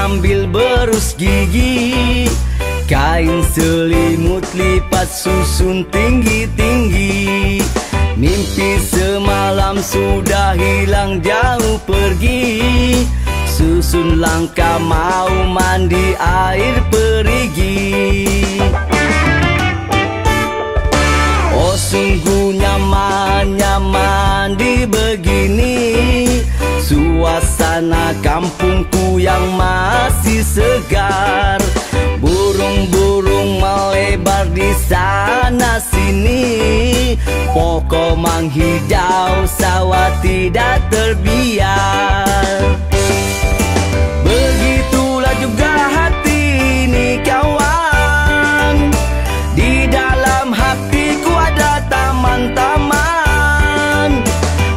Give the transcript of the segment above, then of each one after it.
sambil berus gigi. Kain selimut lipat susun tinggi-tinggi. Mimpi semalam sudah hilang jauh pergi. Susun langkah mau mandi air perigi. Oh sungguh nyaman-nyaman di begini. Suasana kampungku yang masih segar. Burung-burung melebar di sana sini. Pokok menghijau, sawah tidak terbiar. Begitulah juga hati ini kawan. Di dalam hatiku ada taman-taman.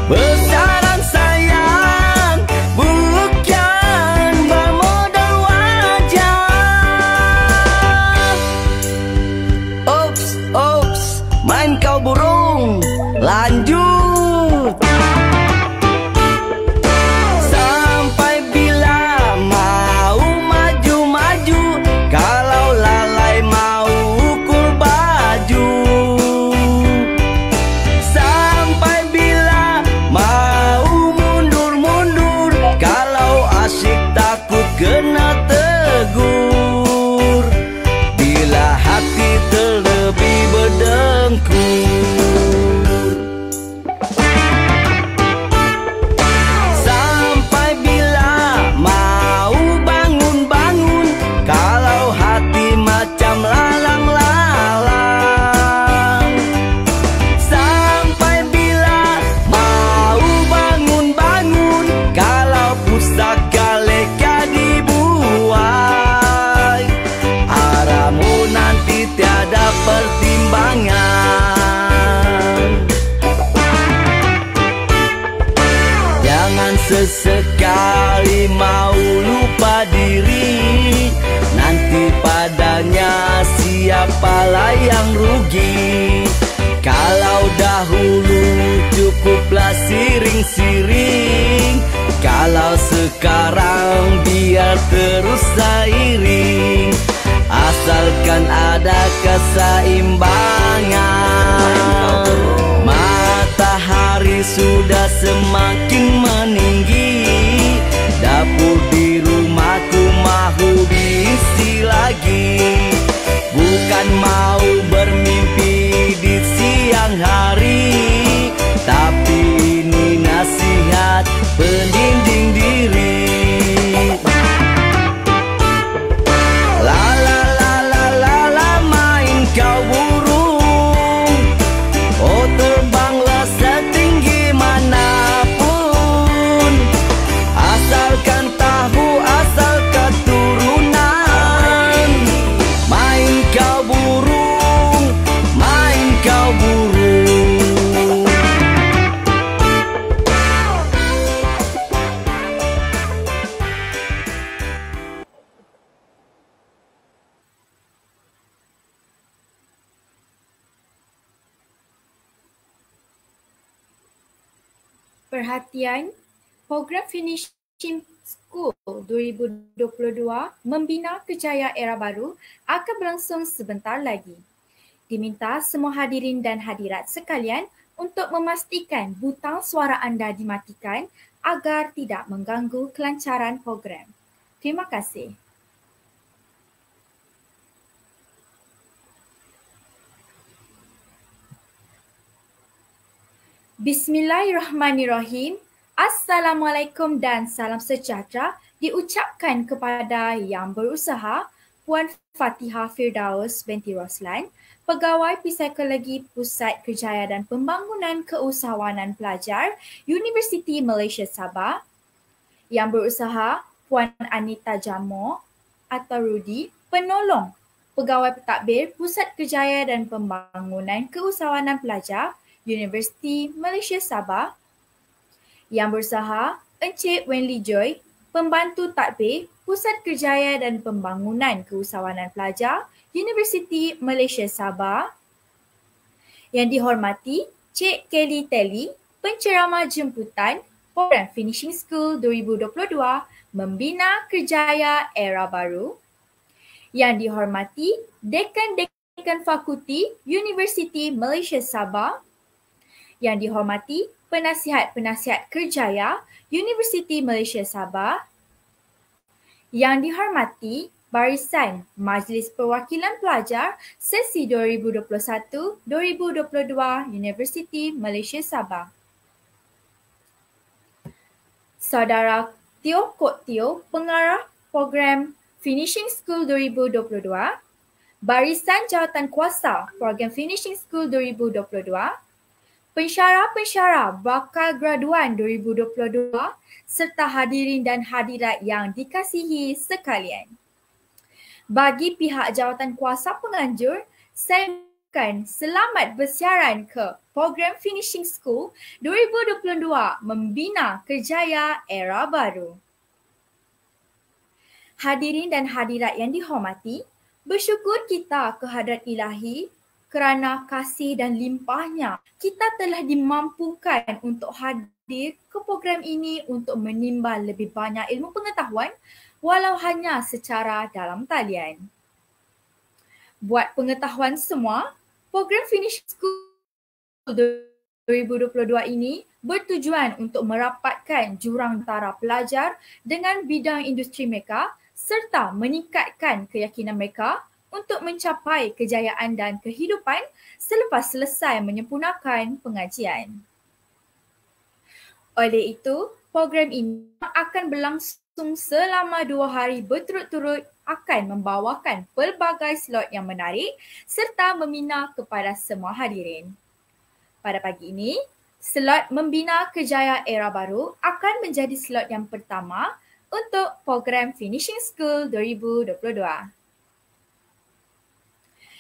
Besaran sayang bukan bermodal wajah. Ops, ops, main kau burung, lanjut. Sampai bila mau maju-maju, kalau lalai mau ukur baju. Sampai bila mau mundur-mundur, kalau asyik takut kena tegur. Bila hati terlebih berdengkur. Sampai bila mau bangun-bangun, kalau hati macam lalang-lalang. Sampai bila mau bangun-bangun, kalau pusaka leka dibuai. Arahmu nanti tiada pertimbangan. Jangan sesekali mau lupa diri. Nanti padanya siapalah yang rugi. Kalau dahulu cukuplah siring-siring, kalau sekarang biar terus seiring. Asalkan ada keseimbangan. Matahari sudah semakin meninggi. Dapur di rumahku mahu diisi lagi. Bukan mau bermimpi di siang hari, tapi ini nasihat pendinding diri. Kau burung, oh terbanglah setinggi manapun. Asalkan tahu asal keturunan. Main kau burung, main kau burung. Perhatian, program Finishing School 2022 Membina Kerjaya Era Baru akan berlangsung sebentar lagi. Diminta semua hadirin dan hadirat sekalian untuk memastikan butang suara anda dimatikan agar tidak mengganggu kelancaran program. Terima kasih. Bismillahirrahmanirrahim. Assalamualaikum dan salam sejahtera diucapkan kepada Yang Berusaha Puan Fatihah Firdaus binti Roslan, Pegawai Psikologi Pusat Kerjaya dan Pembangunan Keusahawanan Pelajar Universiti Malaysia Sabah. Yang Berusaha Puan Anita Jamor atau Rudy, Penolong Pegawai Pentadbir Pusat Kerjaya dan Pembangunan Keusahawanan Pelajar Universiti Malaysia Sabah. Yang Berusaha Encik Wenli Joy, Pembantu Tadbir Pusat Kerjaya dan Pembangunan Keusahawanan Pelajar Universiti Malaysia Sabah. Yang dihormati Cik Kelly Telly, Penceramah Jemputan Program Finishing School 2022 membina kerjaya era baru. Yang dihormati Dekan-Dekan Fakulti Universiti Malaysia Sabah. Yang dihormati Penasihat-Penasihat Kerjaya Universiti Malaysia Sabah. Yang dihormati Barisan Majlis Perwakilan Pelajar Sesi 2021-2022 Universiti Malaysia Sabah. Saudara Teo Kok Teo, Pengarah Program Finishing School 2022, Barisan Jawatan Kuasa Program Finishing School 2022, pensyarah-pensyarah bakal graduan 2022 serta hadirin dan hadirat yang dikasihi sekalian. Bagi pihak jawatan kuasa penganjur, saya ucapkan selamat bersiaran ke Program Finishing School 2022 Membina Kerjaya Era Baru. Hadirin dan hadirat yang dihormati, bersyukur kita kehadrat Ilahi kerana kasih dan limpahnya kita telah dimampukan untuk hadir ke program ini untuk menimba lebih banyak ilmu pengetahuan walau hanya secara dalam talian. Buat pengetahuan semua, program Finish School 2022 ini bertujuan untuk merapatkan jurang antara pelajar dengan bidang industri mereka serta meningkatkan keyakinan mereka untuk mencapai kejayaan dan kehidupan selepas selesai menyempurnakan pengajian. Oleh itu, program ini akan berlangsung selama 2 hari berturut-turut, akan membawakan pelbagai slot yang menarik serta membina kepada semua hadirin. Pada pagi ini, slot Membina Kerjaya Era Baru akan menjadi slot yang pertama untuk program Finishing School 2022.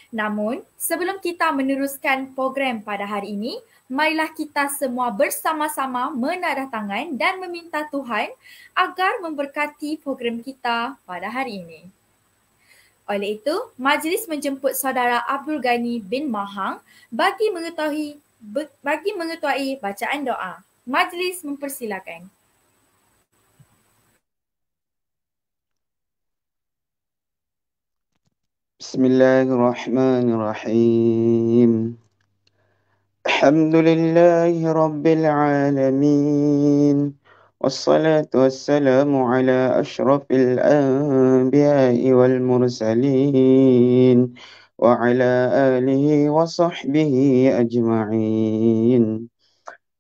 Namun, sebelum kita meneruskan program pada hari ini, marilah kita semua bersama-sama menadah tangan dan meminta Tuhan agar memberkati program kita pada hari ini. Oleh itu, majlis menjemput saudara Abdul Ghani bin Mahang bagi mengetahui bacaan doa. Majlis mempersilakan. Bismillahirrahmanirrahim. Alhamdulillahi Rabbil Alamin. Wassalatu wassalamu ala ashrafil anbiya'i wal mursalin. Wa ala alihi wa sahbihi ajma'in.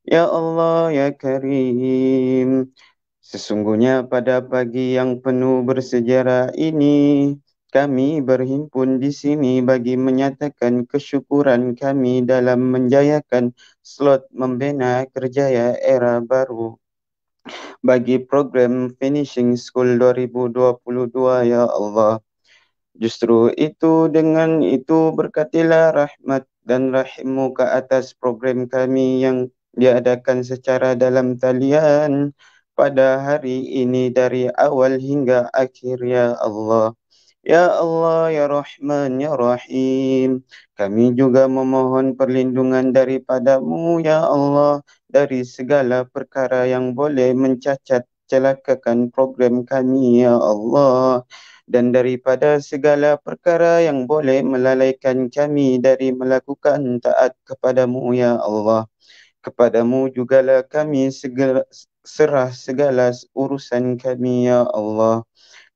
Ya Allah, Ya Karim. Sesungguhnya pada pagi yang penuh bersejarah ini, kami berhimpun di sini bagi menyatakan kesyukuran kami dalam menjayakan slot Membina Kerjaya Era Baru bagi program Finishing School 2022, Ya Allah. Justru itu, dengan itu berkatilah rahmat dan rahim-Mu ke atas program kami yang diadakan secara dalam talian pada hari ini dari awal hingga akhir, Ya Allah. Ya Allah, Ya Rahman, Ya Rahim. Kami juga memohon perlindungan daripada-Mu, Ya Allah, dari segala perkara yang boleh mencacat celakakan program kami, Ya Allah, dan daripada segala perkara yang boleh melalaikan kami dari melakukan taat kepada-Mu, Ya Allah. Kepada-Mu jugalah kami serah segala urusan kami, Ya Allah.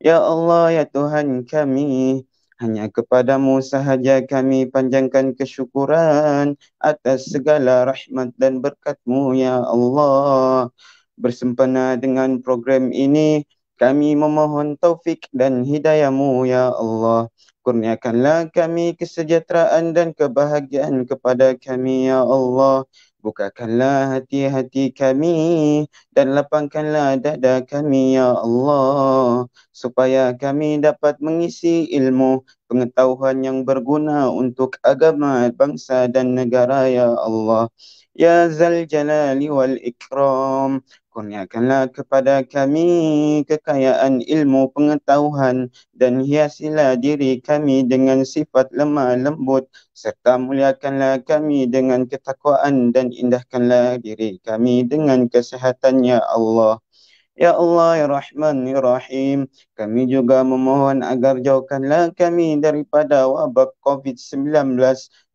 Ya Allah, Ya Tuhan kami, hanya kepada-Mu sahaja kami panjangkan kesyukuran atas segala rahmat dan berkat-Mu, Ya Allah. Bersempena dengan program ini, kami memohon taufik dan hidayah-Mu, Ya Allah. Kurniakanlah kami kesejahteraan dan kebahagiaan kepada kami, Ya Allah. Bukakanlah hati-hati kami dan lapangkanlah dada kami, Ya Allah, supaya kami dapat mengisi ilmu pengetahuan yang berguna untuk agama, bangsa dan negara, Ya Allah. Ya Zal Jalali wal Ikram, kurniakanlah kepada kami kekayaan ilmu pengetahuan dan hiasilah diri kami dengan sifat lemah lembut serta muliakanlah kami dengan ketakwaan dan indahkanlah diri kami dengan kesehatan, Ya Allah. Ya Allah, Ya Rahman, Ya Rahim. Kami juga memohon agar jauhkanlah kami daripada wabak COVID-19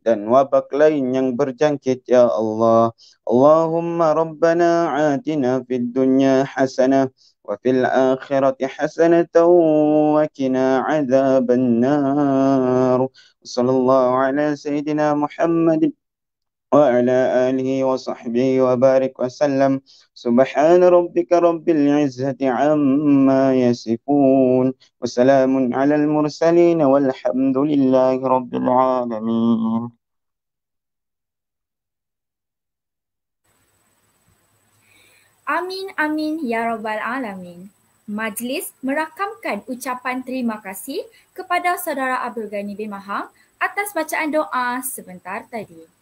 dan wabak lain yang berjangkit, Ya Allah. Allahumma Rabbana atina fid dunya hasanah wa fil akhirati hasanatan wa qina adzaban nar. Sallallahu ala Sayyidina Muhammad وعلى آله وصحبه وبارك وسلم سبحان ربك رب العزة عما يصفون وسلام على المرسلين والحمد لله رب العالمين. Amin, amin, ya Rabbal Alamin. Majlis merakamkan ucapan terima kasih kepada Saudara Abdul Ghani bin Mahang atas bacaan doa sebentar tadi.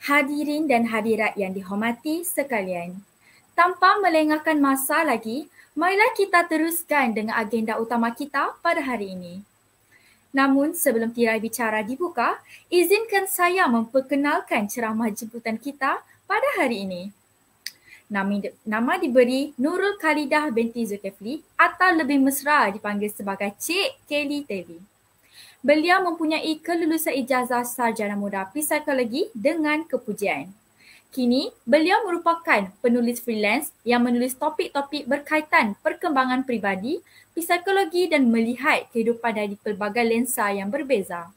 Hadirin dan hadirat yang dihormati sekalian, tanpa melengahkan masa lagi, marilah kita teruskan dengan agenda utama kita pada hari ini. Namun sebelum tirai bicara dibuka, izinkan saya memperkenalkan ceramah jemputan kita pada hari ini. Nama diberi Nurul Khalidah binti Zulkifli atau lebih mesra dipanggil sebagai Cik Kelly Tevi. Beliau mempunyai kelulusan ijazah sarjana muda psikologi dengan kepujian. Kini, beliau merupakan penulis freelance yang menulis topik-topik berkaitan perkembangan peribadi, psikologi dan melihat kehidupan dari pelbagai lensa yang berbeza.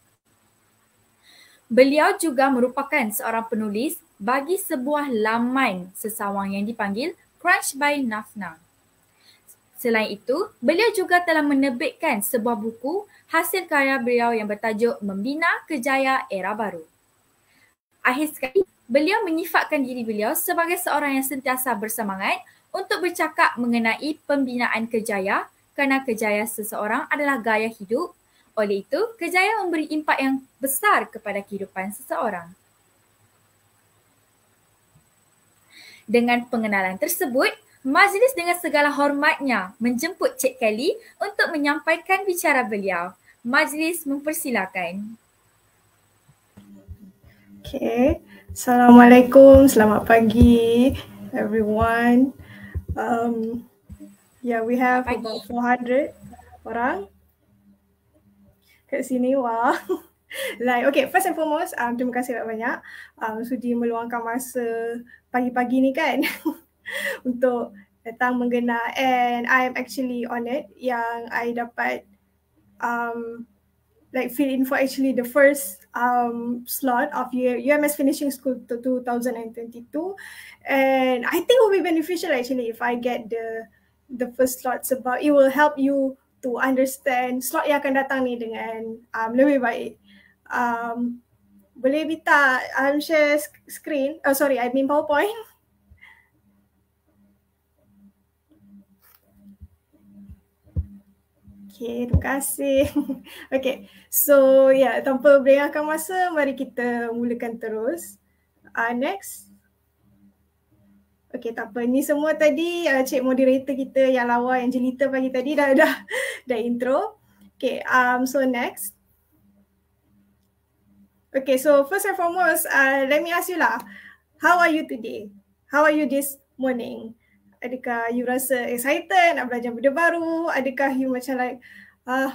Beliau juga merupakan seorang penulis bagi sebuah laman sesawang yang dipanggil Crunch by Nafna. Selain itu, beliau juga telah menerbitkan sebuah buku hasil karya beliau yang bertajuk Membina Kerjaya Era Baru. Akhir sekali, beliau menyifatkan diri beliau sebagai seorang yang sentiasa bersemangat untuk bercakap mengenai pembinaan kerjaya kerana kerjaya seseorang adalah gaya hidup. Oleh itu, kerjaya memberi impak yang besar kepada kehidupan seseorang. Dengan pengenalan tersebut, majlis dengan segala hormatnya menjemput Cik Kelly untuk menyampaikan bicara beliau. Majlis mempersilakan. Okay. Assalamualaikum, selamat pagi everyone. We have Pagi. about 400 orang kat sini. Wah. Okay, first and foremost, terima kasih banyak sudi meluangkan masa pagi-pagi ni kan untuk datang menggena, and I am actually honoured yang I dapat fill in for actually the first slot of UMS Finishing School 2022, and I think it will be beneficial actually if I get the first slot sebab it will help you to understand slot yang akan datang ni dengan lebih baik. Boleh minta share screen? I mean PowerPoint. Okay, terima kasih. Okay, so tanpa berlengahkan masa, mari kita mulakan terus. Next. Okay, tak apa. Ni semua tadi cik moderator kita yang lawa, yang jelita pagi tadi dah intro. Okay, so next. Okay, so first and foremost, let me ask you lah, how are you today? How are you this morning? Adakah you rasa excited nak belajar benda baru? Adakah you macam like,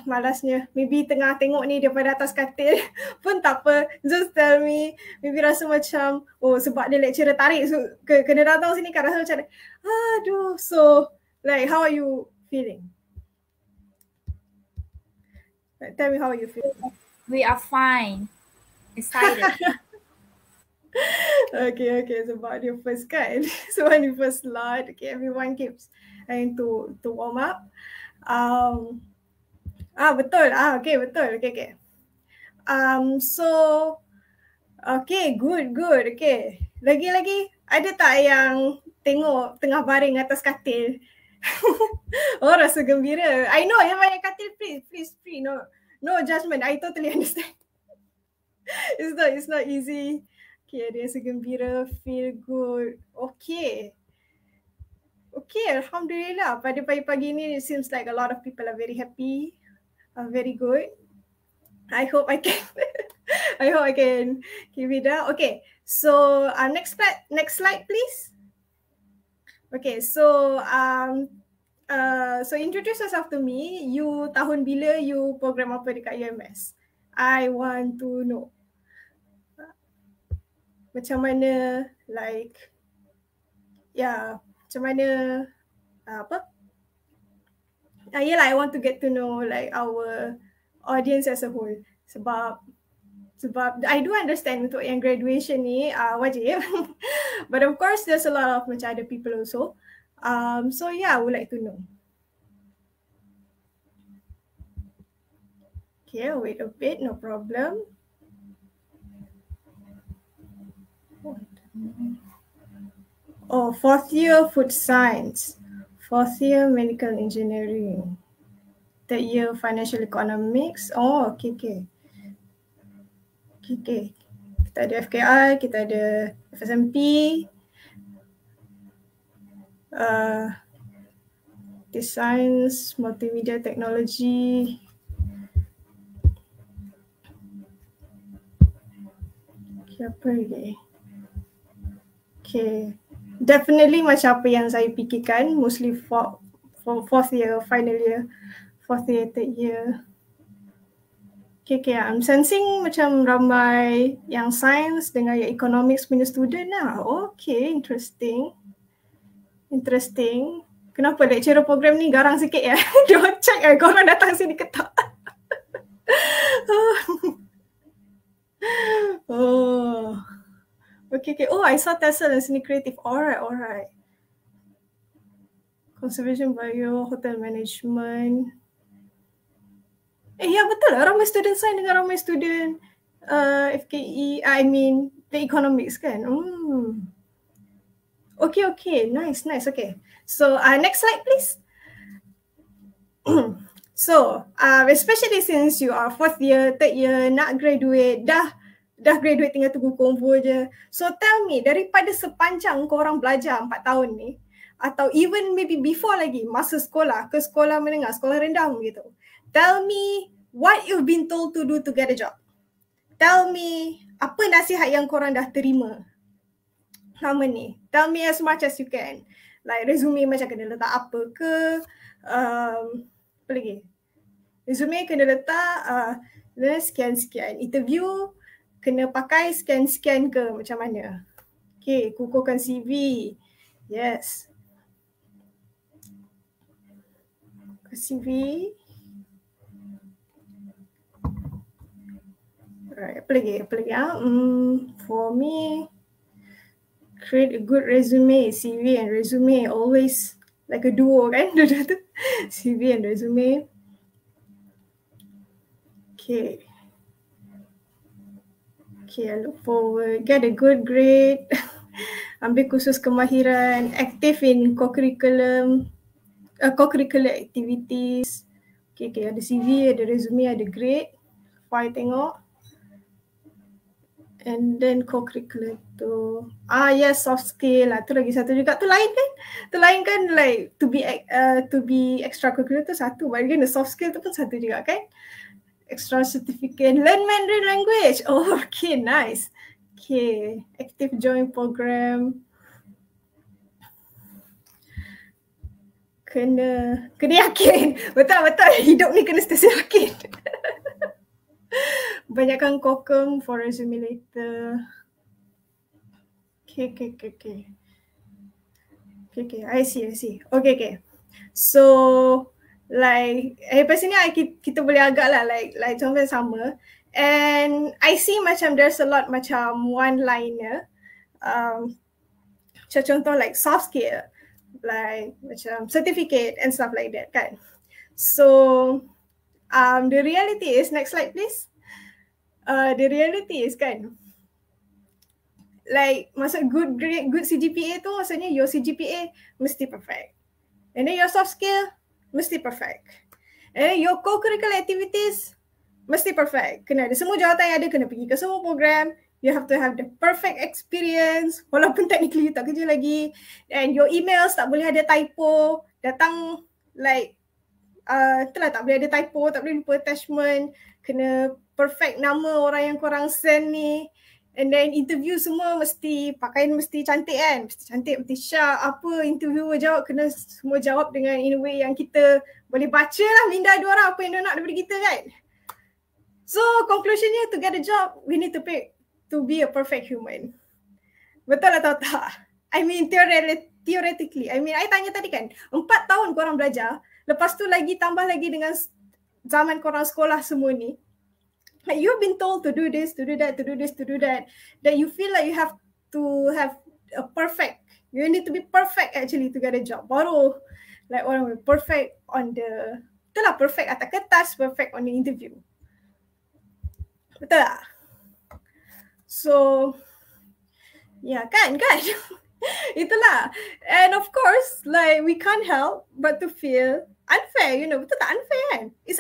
malasnya, maybe tengah tengok ni daripada atas katil pun tak apa, just tell me. Maybe rasa macam, sebab dia lecturer tarik, so kena datang sini kan, rasa macam, aduh. So, like, how are you feeling? Tell me how you feel. We are fine. Excited. Okay, sebab dia first kan. So when you first slot, okay, everyone keeps trying to warm up. Betul. Okay, betul. Okay. So okay, good. Okay. Lagi-lagi ada tak yang tengok tengah baring atas katil? Rasa gembira. I know yang banyak katil, please, no judgment. I totally understand. It's not easy. Okay, dia rasa gembira, feel good. Okay, Alhamdulillah. Pada pagi-pagi ni, it seems like a lot of people are very happy, very good. I hope I can keep it up. Okay, so next slide please. Okay, so so introduce yourself to me. You tahun bila you program apa dekat UMS? I want to know. Macam mana like macam mana apa? Yelah, I want to get to know like our audience as a whole. Sebab I do understand untuk yang graduation ni wajib. But of course there's a lot of macam other people also. So yeah, I would like to know. Okay, wait a bit, no problem. Oh, 4th year food science, 4th year medical engineering, 3rd year financial economics. Oh, okay. Kita ada FKI, kita ada FSMP, science, multimedia technology. Okay, apa lagi? Okay. Definitely macam apa yang saya fikirkan, mostly for 4th year, final year, 4th year, 3rd year. Okay, I'm sensing macam ramai yang science dengan yang economics punya student lah. Okay, interesting. Kenapa lecturer program ni garang sikit ya? Dia check korang datang sini ke tak? Oh. Okay. Oh, I saw TESOL and seni kreatif. Alright. Conservation bio, hotel management. Ya betul lah, ramai student science dengan ramai student FKE, I mean the economics kan. Okay, nice, okay. So next slide please. So especially since you are 4th year, 3rd year, nak graduate, dah graduate tinggal tunggu convo je. So tell me, daripada sepanjang korang belajar 4 tahun ni, atau even maybe before lagi, masa sekolah, ke sekolah menengah, sekolah rendah gitu, tell me what you've been told to do to get a job. Tell me apa nasihat yang korang dah terima selama ni. Tell me as much as you can. Like resume macam kena letak apa ke, apa lagi? Resume kena letak sekian-sekian. Interview kena pakai sekian-sekian ke macam mana. Okay, kukuhkan CV. Yes. CV. Right, apa lagi? For me, create a good resume. CV and resume always like a duo kan? CV and resume. Okay, I look forward. Get a good grade. Ambil kursus kemahiran. Active in co-curricular activities. Okay, ada CV, ada resume, ada grade. File tengok. And then co-curricular tu. Yes, soft skill lah. Tu lagi satu juga. Tu lain kan like to be extracurricular tu satu. But again the soft skill tu pun satu juga kan. Extra certificate, learn Mandarin language. Oh, okay, nice. Okay, active join program. Kena yakin. Betul. Hidup ni kena sentiasa yakin. Banyakkan kokem for resume later. Okay. I see. Okay. So like lepas ni kita boleh agak lah like contoh sama. And I see macam there's a lot macam one-liner. Contoh like soft skill, like macam certificate and stuff like that kan. So the reality is, next slide please. The reality is kan, like maksud good grade, good CGPA tu maksudnya your CGPA mesti perfect. And then your soft skill mesti perfect. And then your co-curricular activities mesti perfect. Kena ada semua jawatan yang ada, kena pergi ke semua program. You have to have the perfect experience walaupun technically you tak kerja lagi. And your emails tak boleh ada typo. Datang like itulah, tak boleh ada typo, tak boleh lupa attachment. Kena perfect nama orang yang korang send ni. And then interview semua mesti pakaian mesti cantik kan. Mesti cantik, mesti sharp. Apa interviewer jawab kena semua jawab dengan in a way yang kita boleh baca lah minda dia orang apa yang dia nak daripada kita kan. So conclusionnya to get a job, we need to be a perfect human. Betul atau tak? I mean theoretically. I mean I tanya tadi kan, 4 tahun korang belajar. Lepas tu lagi tambah lagi dengan zaman korang sekolah semua ni. Like you've been told to do this, to do that, to do this, to do that. That you feel like you have to have a perfect. You need to be perfect actually to get a job. Baru like orang will perfect on the, itulah perfect atas kertas, perfect on the interview. Betul tak? So, ya kan? Itulah. And of course, like we can't help but to feel unfair, you know. Betul tak? Unfair kan? It's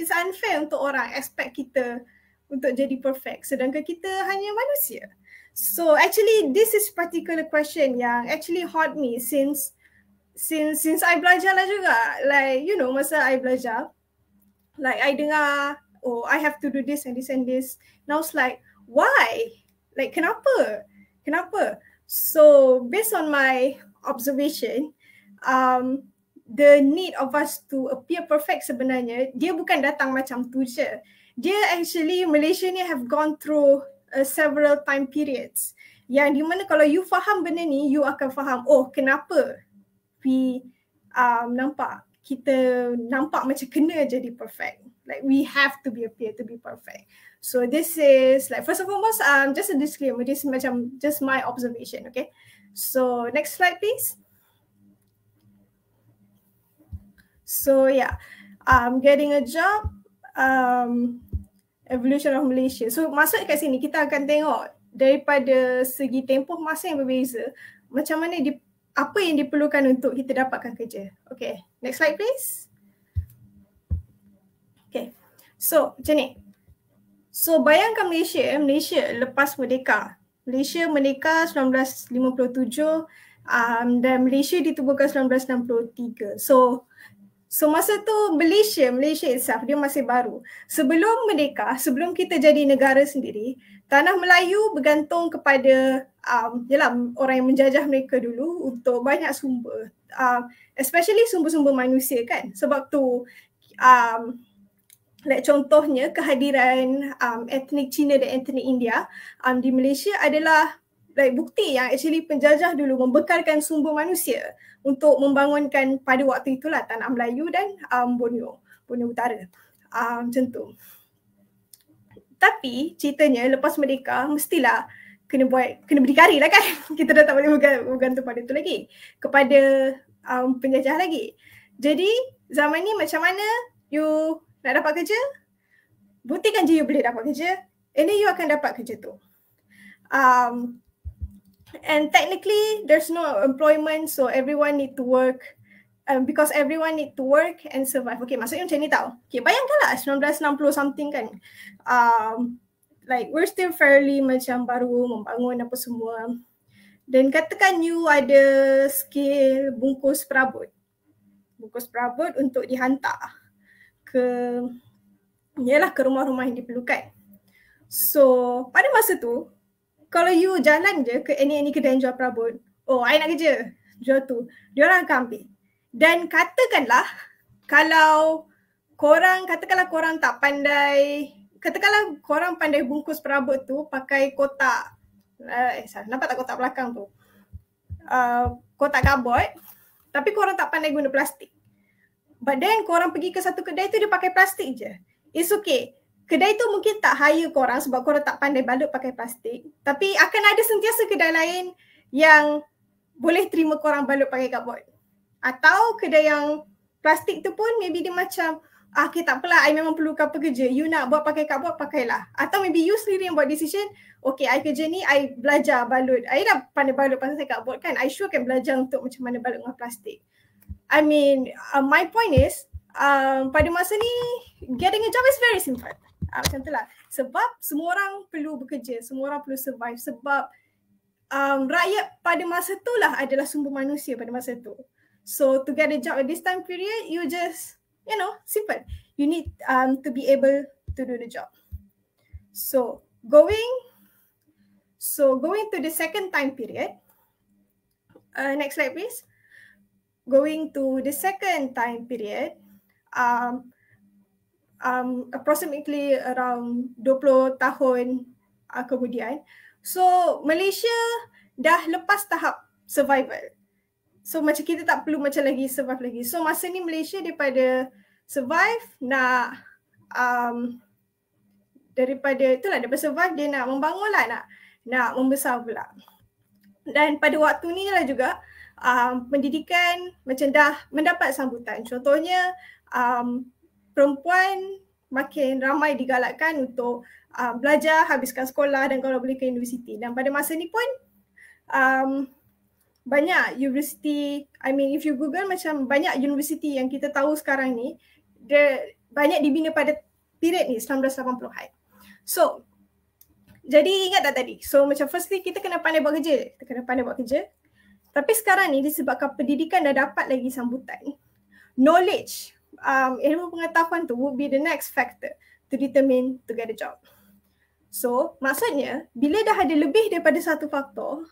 unfair untuk orang expect kita untuk jadi perfect sedangkan kita hanya manusia. So actually this is particular question yang actually haunt me since I belajar lah juga. Like you know masa I belajar, like I dengar, oh I have to do this and this and this. Now it's like why? Like kenapa? So based on my observation, the need of us to appear perfect sebenarnya dia bukan datang macam tu je. Dia actually Malaysia ni have gone through several time periods yang di mana kalau you faham benda ni, you akan faham oh kenapa kita nampak macam kena jadi perfect. Like we have to appear to be perfect. So this is like first and foremost just a disclaimer, this is macam just my observation, okay? So next slide please. So yeah, getting a job, evolution of Malaysia. So masuk kat sini kita akan tengok daripada segi tempoh masa yang berbeza, macam mana apa yang diperlukan untuk kita dapatkan kerja. Okay, next slide please. Okay, so macam ni. So bayangkan Malaysia lepas merdeka. Malaysia merdeka 1957 dan Malaysia ditubuhkan 1963. So masa tu Malaysia itself dia masih baru. Sebelum merdeka, sebelum kita jadi negara sendiri, tanah Melayu bergantung kepada orang yang menjajah mereka dulu untuk banyak sumber. Especially sumber-sumber manusia kan. Sebab tu like contohnya kehadiran etnik Cina dan etnik India di Malaysia adalah like bukti yang actually penjajah dulu membekalkan sumber manusia untuk membangunkan pada waktu itulah tanah Melayu dan Borneo Utara. Macam tu. Tapi ceritanya lepas merdeka mestilah kena berdikari lah kan. Kita dah tak boleh bergantung pada tu lagi. Kepada penjajah lagi. Jadi zaman ni macam mana you nak dapat kerja? Buktikan je you boleh dapat kerja. And then you akan dapat kerja tu. And technically there's no employment, so everyone need to work because everyone need to work and survive. Okay, maksudnya macam ni tau. Okay, bayangkanlah 1960 something kan. Like we're still fairly macam baru membangun apa semua. Dan katakan you ada skill bungkus perabot untuk dihantar ke rumah-rumah yang diperlukan. So pada masa tu kalau you jalan je ke any kedai yang jual perabot, oh I nak kerja, jual tu, diorang akan ambil. Dan katakanlah korang tak pandai, katakanlah korang pandai bungkus perabot tu pakai kotak, nampak tak kotak belakang tu? Kotak karbon, tapi korang tak pandai guna plastik. But then korang pergi ke satu kedai tu dia pakai plastik je. It's okay. Kedai tu mungkin tak hire korang sebab korang tak pandai balut pakai plastik. Tapi akan ada sentiasa kedai lain yang boleh terima korang balut pakai karbon. Atau kedai yang plastik tu pun maybe dia macam, okay tak apalah, I memang perlukan pekerja. You nak buat pakai karbon, pakailah. Atau maybe you sendiri yang buat decision, okay I kerja ni, I belajar balut. I dah pandai balut pakai karbon kan. I sure kan belajar untuk macam mana balut dengan plastik. I mean, my point is, pada masa ni, getting a job is very simple. Macam tu lah. Sebab semua orang perlu bekerja, semua orang perlu survive. Sebab rakyat pada masa tu lah adalah sumber manusia pada masa tu. So to get a job at this time period, you just, simple. You need to be able to do the job. So going to the second time period. Next slide please. Going to the second time period, approximately around 20 tahun kemudian. So Malaysia dah lepas tahap survival. So macam kita tak perlu macam lagi survive lagi. So masa ni Malaysia daripada survive nak daripada survive dia nak membangun lah, nak membesar pula. Dan pada waktu ni lah juga pendidikan macam dah mendapat sambutan. Contohnya perempuan makin ramai digalakkan untuk belajar, habiskan sekolah dan kalau boleh ke universiti. Dan pada masa ni pun banyak universiti, if you Google macam banyak universiti yang kita tahu sekarang ni, dia banyak dibina pada period ni 1980-an. So, jadi ingat tak tadi? So macam firstly kita kena pandai buat kerja. Tapi sekarang ni disebabkan pendidikan dah dapat lagi sambutan, knowledge, ilmu pengetahuan tu would be the next factor to determine to get a job. So maksudnya bila dah ada lebih daripada satu faktor,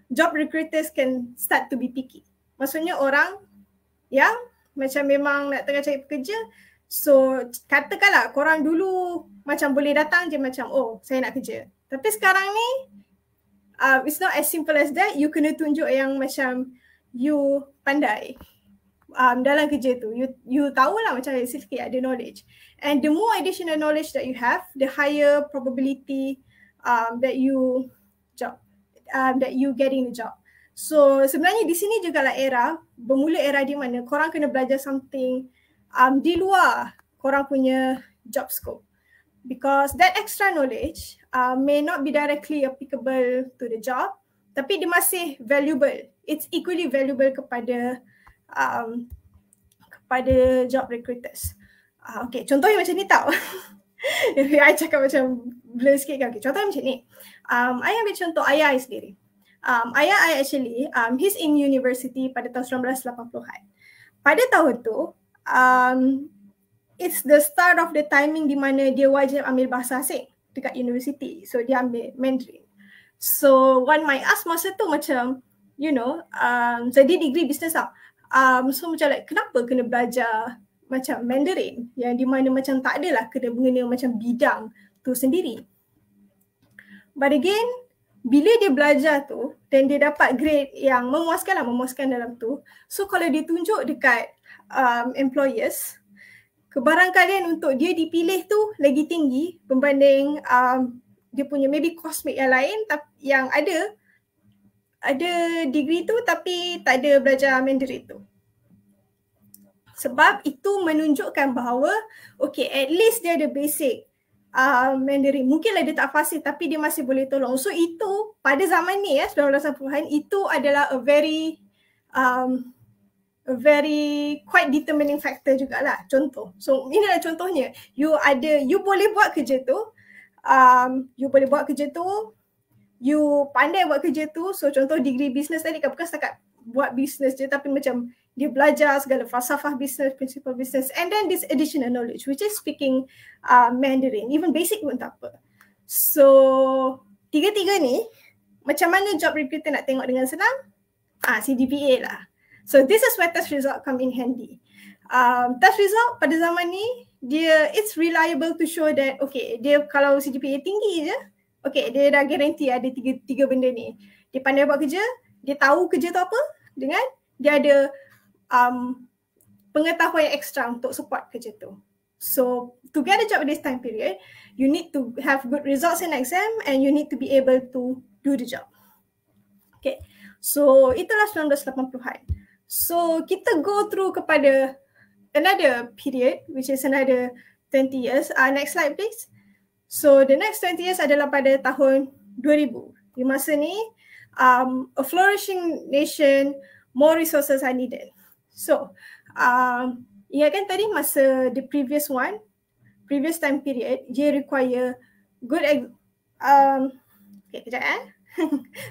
job recruiters can start to be picky. Maksudnya orang yang macam memang nak tengah cari pekerja, so katakanlah korang dulu macam boleh datang je macam oh saya nak kerja. Tapi sekarang ni it's not as simple as that. You kena tunjuk yang macam you pandai dalam kerja tu. You tahulah macam sikit ada knowledge. And the more additional knowledge that you have, the higher probability that you getting the job. So sebenarnya di sini jugalah bermula era di mana korang kena belajar something di luar korang punya job scope. Because that extra knowledge may not be directly applicable to the job, tapi dia masih valuable. It's equally valuable kepada job recruiters. Okay, contohnya macam ni tau. I cakap macam blur sikit kan. Okay, contohnya macam ni. I ambil contoh ayah I sendiri. Ayah I actually, he's in university pada tahun 1980-an. Pada tahun tu, it's the start of the timing di mana dia wajib ambil bahasa asing dekat universiti. So dia ambil Mandarin. So one might ask masa tu macam, so dia degree business tau. So macam like kenapa kena belajar macam Mandarin yang di mana macam tak adalah kena mengena macam bidang tu sendiri. But again, bila dia belajar tu dan dia dapat grade yang memuaskan dalam tu, so kalau dia tunjuk dekat employers, kebarangkalian untuk dia dipilih tu lagi tinggi berbanding dia punya maybe cosmate yang lain yang ada degree tu tapi tak ada belajar Mandarin tu. Sebab itu menunjukkan bahawa okay, at least dia ada basic Mandarin. Mungkinlah dia tak fasih tapi dia masih boleh tolong. So itu pada zaman ni 1980-an itu adalah a very quite determining factor jugalah. Contoh. So inilah contohnya. You boleh buat kerja tu. You pandai buat kerja tu. So contoh degree business tadi kan bukan setakat buat business je tapi macam dia belajar segala falsafah business, principle business and then this additional knowledge which is speaking Mandarin. Even basic pun tak apa. So tiga-tiga ni macam mana job recruiter nak tengok dengan senang? CGPA lah. So this is where test result come in handy. Test result pada zaman ni it's reliable to show that okay, dia kalau CGPA tinggi je, okay, dia dah guarantee ada tiga benda ni. Dia pandai buat kerja, dia tahu kerja tu apa, dengan dia ada pengetahuan yang ekstra untuk support kerja tu. So to get a job at this time period, you need to have good results in exam and you need to be able to do the job. Okay, so itulah 1980-an. So kita go through kepada another period which is another 20 years. Next slide please. So the next 20 years adalah pada tahun 2000. Di masa ni a flourishing nation, more resources are needed. So ingatkan tadi masa the previous time period dia require good okay, kejap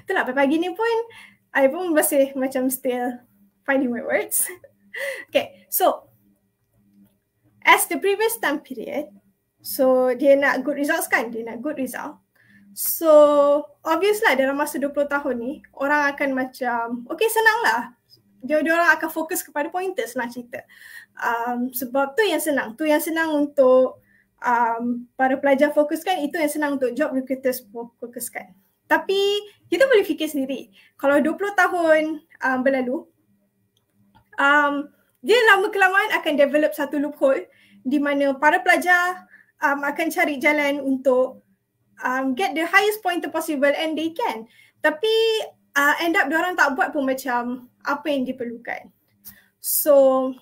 itulah pagi ni pun I pun masih macam still finding my words. Okay, so as the previous time period, so dia nak good results kan, dia nak good result. So obvious lah dalam masa 20 tahun ni orang akan macam okay senang lah. Dia orang akan fokus kepada pointers nak cerita. Sebab tu yang senang untuk para pelajar fokuskan, itu yang senang untuk job recruiters fokuskan. Tapi kita boleh fikir sendiri, kalau 20 tahun berlalu, dia lama kelamaan akan develop satu loophole di mana para pelajar akan cari jalan untuk get the highest pointer possible and they can. Tapi end up diorang tak buat pun macam apa yang diperlukan. So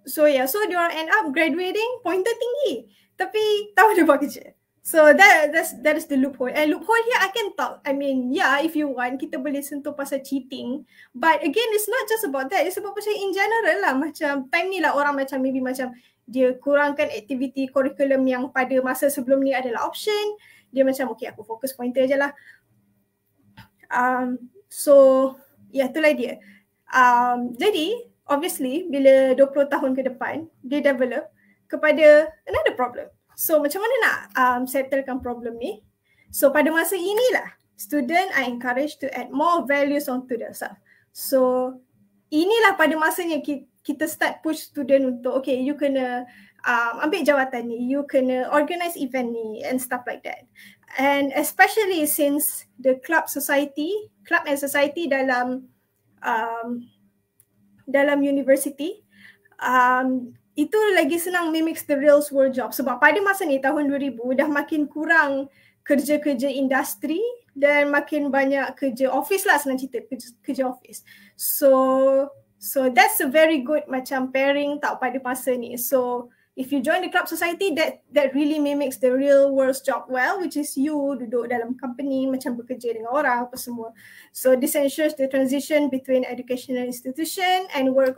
so diorang end up graduating pointer tinggi tapi tak boleh buat kerja. So that is the loophole. And loophole here I can talk. I mean, yeah, if you want kita boleh sentuh pasal cheating. But again, it's not just about that. It's about pasal in general lah. Macam time ni lah orang macam maybe macam dia kurangkan aktiviti kurikulum yang pada masa sebelum ni adalah option. Dia macam okay aku fokus pointer je lah. So ya itulah dia. Jadi obviously bila 20 tahun ke depan dia develop kepada another problem. So macam mana nak settlekan problem ni? So pada masa inilah student are encouraged to add more values onto themselves. So inilah pada masanya kita start push student untuk okay you kena ambil jawatan ni, you kena organize event ni and stuff like that. And especially since the club and society dalam university itu lagi senang mimics the real world job. Sebab pada masa ni tahun 2000 dah makin kurang kerja-kerja industri dan makin banyak kerja office lah, senang cerita kerja office. So that's a very good macam pairing tau pada masa ni. So if you join the club society, that really mimics the real world job well, which is you duduk dalam company macam bekerja dengan orang apa semua. So this ensures the transition between educational institution and work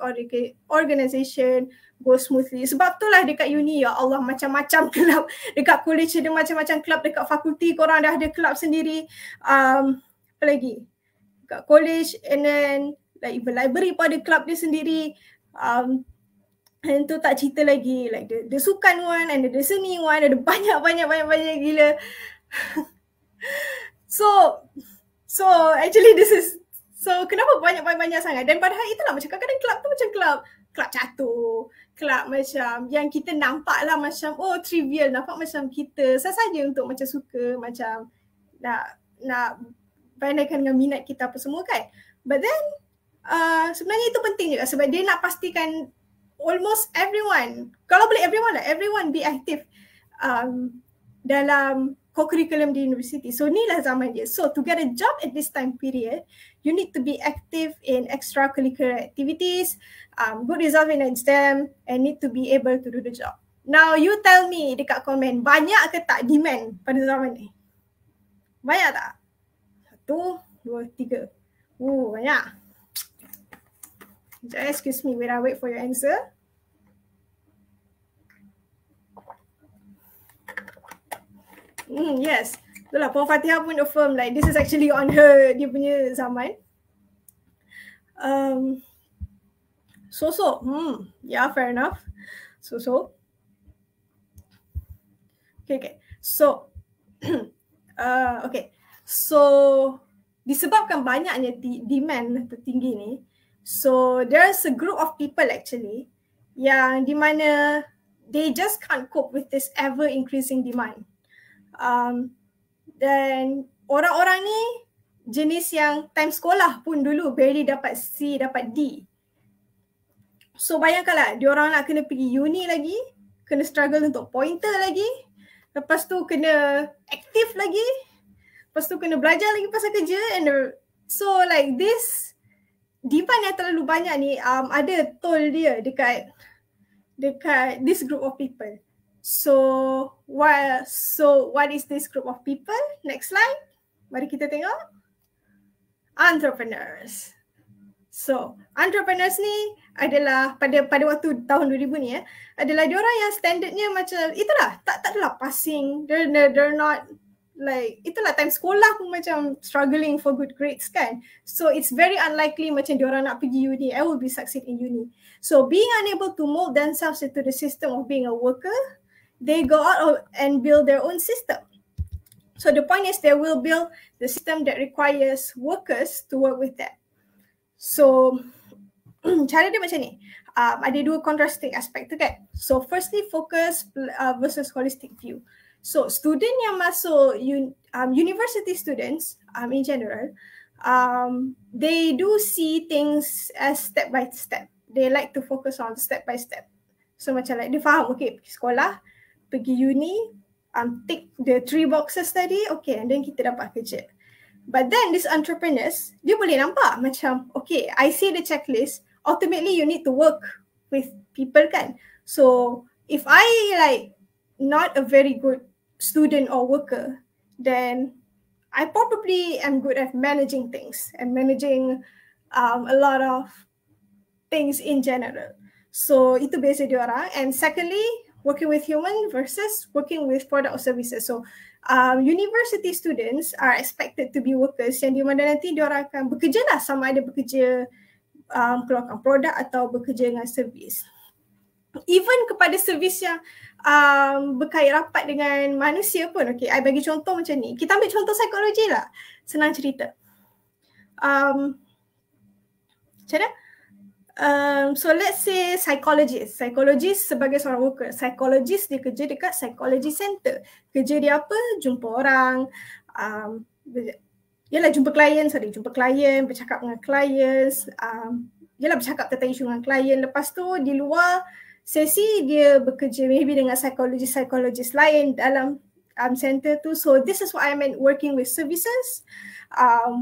organization goes smoothly. Sebab tu lah dekat uni ya Allah macam-macam club. Dekat college ada macam-macam club, dekat fakulti korang dah ada club sendiri. Apa lagi? Dekat college and then like even library pun ada club dia sendiri. And tu tak cerita lagi like the sukan one and the seni one, ada banyak gila. So actually this is so kenapa banyak sangat, dan padahal itulah macam kadang-kadang club tu macam club catur, club macam yang kita nampak lah macam oh trivial, nampak macam kita saja untuk macam suka macam nak bandingkan dengan minat kita apa semua kan. But then sebenarnya itu penting juga sebab dia nak pastikan almost everyone, kalau boleh everyone be active dalam co-curriculum di university. So inilah zaman dia. So to get a job at this time period, you need to be active in extracurricular activities, good result in exam, and need to be able to do the job. Now you tell me dekat komen, banyak ke tak demand pada zaman ni? Banyak tak? 1, 2, 3. Banyak. Excuse me, wait, I wait for your answer. Yes, itulah Puan Fatihah pun affirm like this is actually on dia punya zaman. Yeah, fair enough. Okay. So okay. So disebabkan banyaknya demand tertinggi ni, so there's a group of people actually yang di mana they just can't cope with this ever increasing demand. Dan orang-orang ni jenis yang time sekolah pun dulu barely dapat C, dapat D. So bayangkanlah diorang nak kena pergi uni lagi, kena struggle untuk pointer lagi, lepas tu kena aktif lagi, lepas tu kena belajar lagi pasal kerja, and so like this demand yang terlalu banyak ni ada toll dia dekat this group of people. So what is this group of people? Next slide. Mari kita tengok. Entrepreneurs. So entrepreneurs ni adalah pada waktu tahun 2000 ni adalah diorang yang standardnya macam itulah, tak adalah passing. They're not like, itulah time sekolah pun macam struggling for good grades kan. So it's very unlikely macam diorang nak pergi uni. I will be succeed in uni. So being unable to mold themselves into the system of being a worker they go out and build their own system. So the point is they will build the system that requires workers to work with them. So cara dia macam ni. Ada dua contrasting aspek tu kan. So firstly focus versus holistic view. So student yang masuk university students in general, they do see things as step by step. They like to focus on step by step. So macam like dia faham, okay, pergi sekolah, pergi uni, tick the 3 boxes tadi, okay, and then kita dapat kerja. But then these entrepreneurs, dia boleh nampak macam, okay, I see the checklist, ultimately you need to work with people kan. So if I like not a very good student or worker, then I probably am good at managing things and managing a lot of things in general. So itu beza dia orang. And secondly, working with human versus working with product or services. So university students are expected to be workers yang di mana nanti dia orang akan bekerja lah, sama ada bekerja keluarkan produk atau bekerja dengan servis. Even kepada servis yang berkait rapat dengan manusia pun. Okay, I bagi contoh macam ni. Kita ambil contoh psikologi lah. Senang cerita. Macam mana? So let's say psychologist sebagai seorang worker. Psychologist dia kerja dekat psychology center. Kerja dia apa? Jumpa orang, jumpa klien, bercakap dengan clients, bercakap tentang isu dengan klien. Lepas tu di luar sesi dia bekerja maybe dengan psychologist lain dalam center tu. So this is what I meant working with services,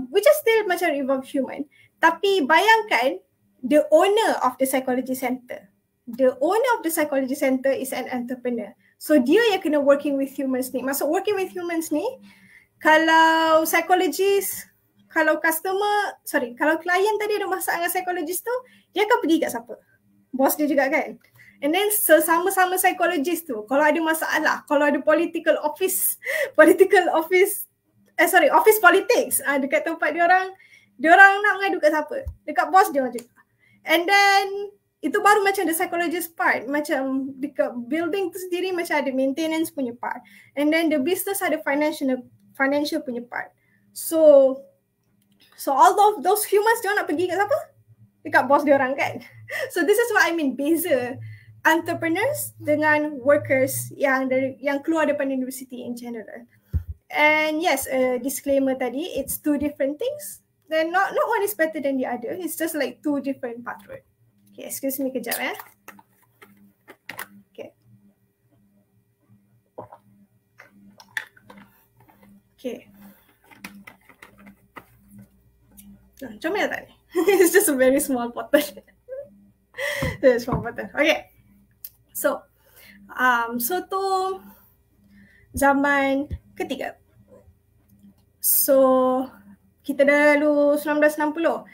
which is still macam involve human. Tapi bayangkan the owner of the psychology center. The owner of the psychology center is an entrepreneur. So dia yang kena working with humans ni. Maksud working with humans ni, kalau psychologist, kalau klien tadi ada masalah dengan psychologist tu, dia akan pergi kat siapa? Bos dia juga kan? And then sesama-sama psychologist tu, kalau ada masalah, kalau ada office politics dekat tempat dia orang nak mengadu kat siapa? Dekat bos dia orang juga. And then itu baru macam the psychologist part. Macam dekat building tu sendiri macam ada maintenance punya part. And then the business ada financial punya part. So all of those humans dia nak pergi kat siapa? Dekat bos dia orang kan. So this is what I mean, beza entrepreneurs dengan workers yang keluar daripada university in general. And yes, disclaimer tadi, it's two different things. Then not one is better than the other. It's just like two different pathways. Okay, excuse me kejap ya. Okay. Comel tak ni? It's just a very small bottle. Very small bottle. Okay. So tu zaman ketiga. So kita dah lalu 1960,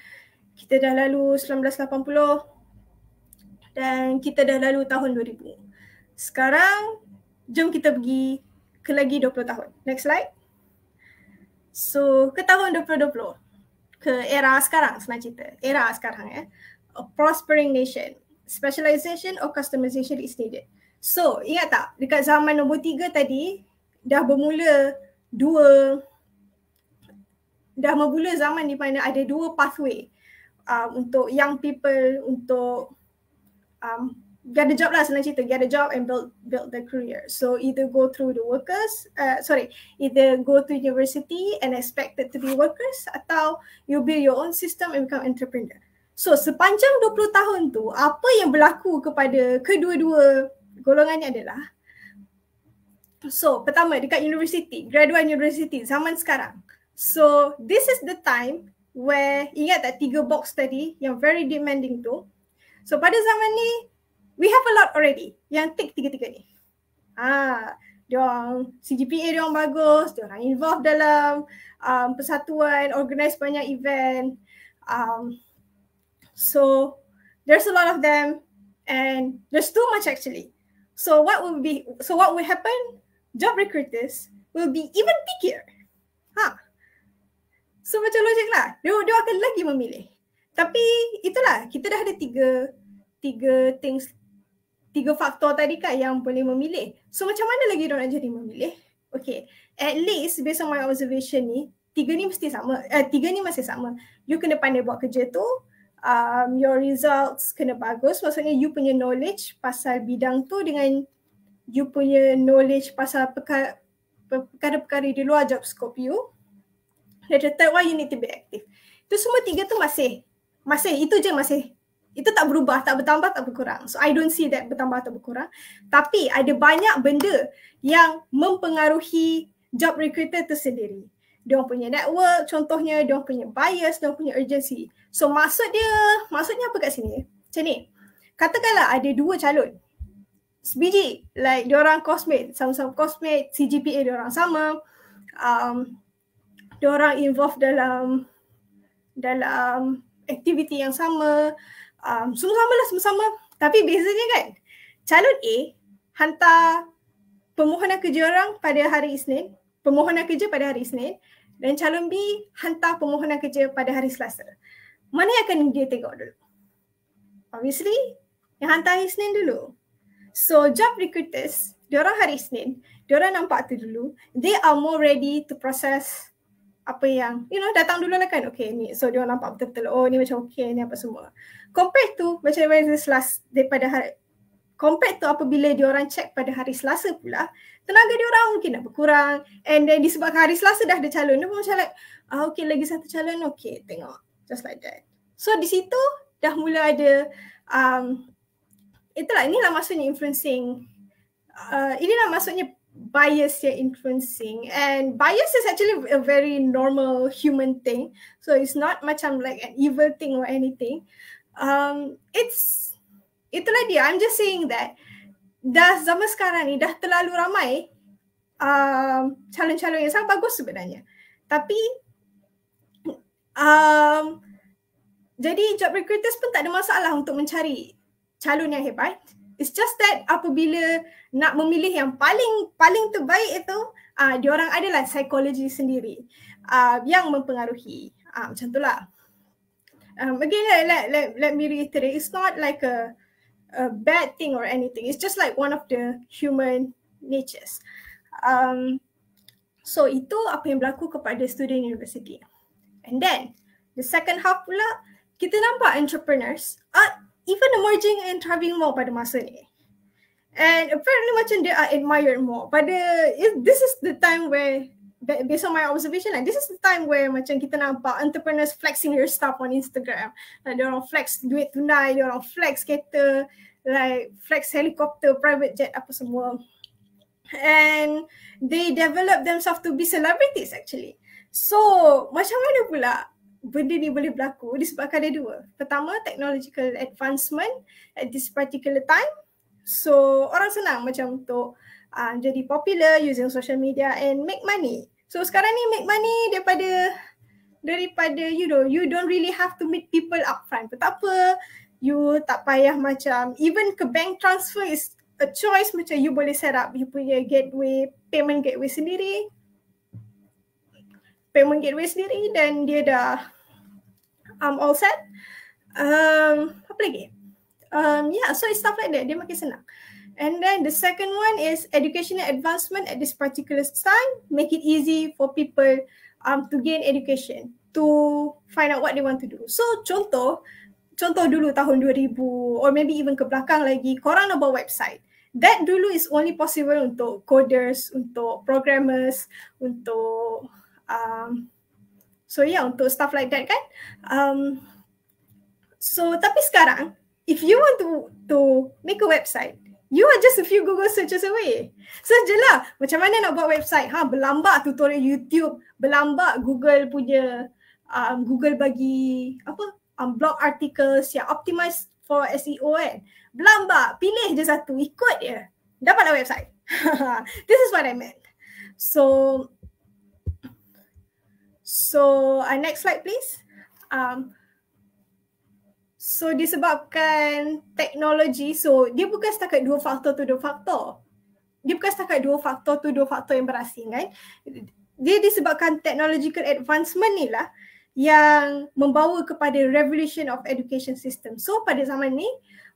kita dah lalu 1980 dan kita dah lalu tahun 2000. Sekarang jom kita pergi ke lagi 20 tahun. Next slide. So ke tahun 2020, ke era sekarang, senang cerita. Era sekarang ya. A prospering nation. Specialization or customization is needed. So ingat tak, dekat zaman nombor 3 tadi dah bermula zaman di mana ada dua pathway untuk young people untuk get a job lah, senang cerita, get a job and build their career. So either go through the either go to university and expected to be workers, atau you build your own system and become entrepreneur. So sepanjang 20 tahun tu, apa yang berlaku kepada kedua-dua golongan ni adalah, so pertama dekat university, graduate university zaman sekarang. So this is the time where, ingat tak 3 box tadi yang very demanding tu. So pada zaman ni, we have a lot already yang tick 3 ni. Diorang CGPA diorang bagus, diorang involved dalam persatuan, organize banyak event. So there's a lot of them and there's too much actually. So what will happen? Job recruiters will be even pickier. So macam logik lah. Dia akan lagi memilih. Tapi itulah, kita dah ada tiga things 3 faktor tadi kan yang boleh memilih. So macam mana lagi diorang nak jadi memilih? Okay, at least based on my observation ni, 3 ni mesti sama. 3 ni masih sama. You kena pandai buat kerja tu, your results kena bagus. Maksudnya you punya knowledge pasal bidang tu dengan you punya knowledge pasal perkara-perkara di luar job scope you. Dan the third one, you need to be active. Itu semua 3 tu masih, itu je masih. Itu tak berubah, tak bertambah, tak berkurang. So I don't see that bertambah atau berkurang. Tapi ada banyak benda yang mempengaruhi job recruiter tu sendiri. Diorang punya network, contohnya diorang punya bias, diorang punya urgency. So maksudnya apa kat sini? Macam ni, katakanlah ada 2 calon. Sebiji, like diorang cosmate, sama-sama cosmate, CGPA diorang sama, diorang involved dalam aktiviti yang sama, sama-sama. Tapi bezanya kan, calon A hantar permohonan kerja orang pada hari Isnin, dan calon B hantar permohonan kerja pada hari Selasa. Mana yang akan dia tengok dulu? Obviously, yang hantar hari Isnin dulu. So job recruiters, diorang hari Isnin, diorang nampak tu dulu, they are more ready to process apa yang, datang dulu lah kan, okay ni, so diorang nampak betul-betul, oh ni macam okay, ni apa semua. Compared to, macam compared to apabila diorang check pada hari Selasa pula, tenaga diorang mungkin nak berkurang, and then disebabkan hari Selasa dah ada calon, dia pun macam like, okay lagi satu calon, okay tengok, just like that. So di situ dah mula ada, inilah maksudnya influencing, inilah maksudnya bias yang influencing, and bias is actually a very normal human thing, so it's not macam like an evil thing or anything. Itulah dia, I'm just saying that dah zaman sekarang ni dah terlalu ramai calon-calon yang sangat bagus sebenarnya, tapi jadi job recruiters pun tak ada masalah untuk mencari calon yang hebat. It's just that apabila nak memilih yang paling terbaik itu, diorang adalah psikologi sendiri yang mempengaruhi. Macam itulah. Again, let me reiterate, it's not like a bad thing or anything. It's just like one of the human natures. So itu apa yang berlaku kepada student university. And then the second half pula, kita nampak entrepreneurs even emerging and thriving more pada masa ni. And apparently macam they are admired more. This is the time where, based on my observation, this is the time where macam kita nampak entrepreneurs flexing their stuff on Instagram. Like they orang flex duit tunai, they orang flex kereta, like flex helicopter, private jet, apa semua. And they develop themselves to be celebrities actually. So macam mana pula benda ni boleh berlaku? Disebabkan ada 2. Pertama, technological advancement at this particular time. So orang senang macam untuk jadi popular using social media and make money. So sekarang ni make money daripada you don't really have to meet people upfront. Betapa you tak payah macam, even ke bank transfer is a choice, macam you boleh set up you punya payment gateway sendiri. Dan dia dah all set. Apa lagi? So it's stuff like that, dia makin senang. And then the second one is educational advancement at this particular time, make it easy for people to gain education, to find out what they want to do. So contoh dulu tahun 2000 or maybe even ke belakang lagi, korang nak buat website. That dulu is only possible untuk coders, untuk programmers, untuk untuk stuff like that kan. So tapi sekarang, if you want to make a website, you are just a few Google searches away. So je lah, macam mana nak buat website? Berlambak tutorial YouTube, berlambak Google punya, Google bagi blog articles yang optimized for SEO kan. Berlambak, pilih je satu, ikut je, dapatlah website. This is what I meant. So next slide please. So disebabkan teknologi, so dia bukan setakat 2 faktor. Dia bukan setakat 2 faktor yang berasing kan. Dia disebabkan technological advancement ni lah yang membawa kepada revolution of education system. So pada zaman ni,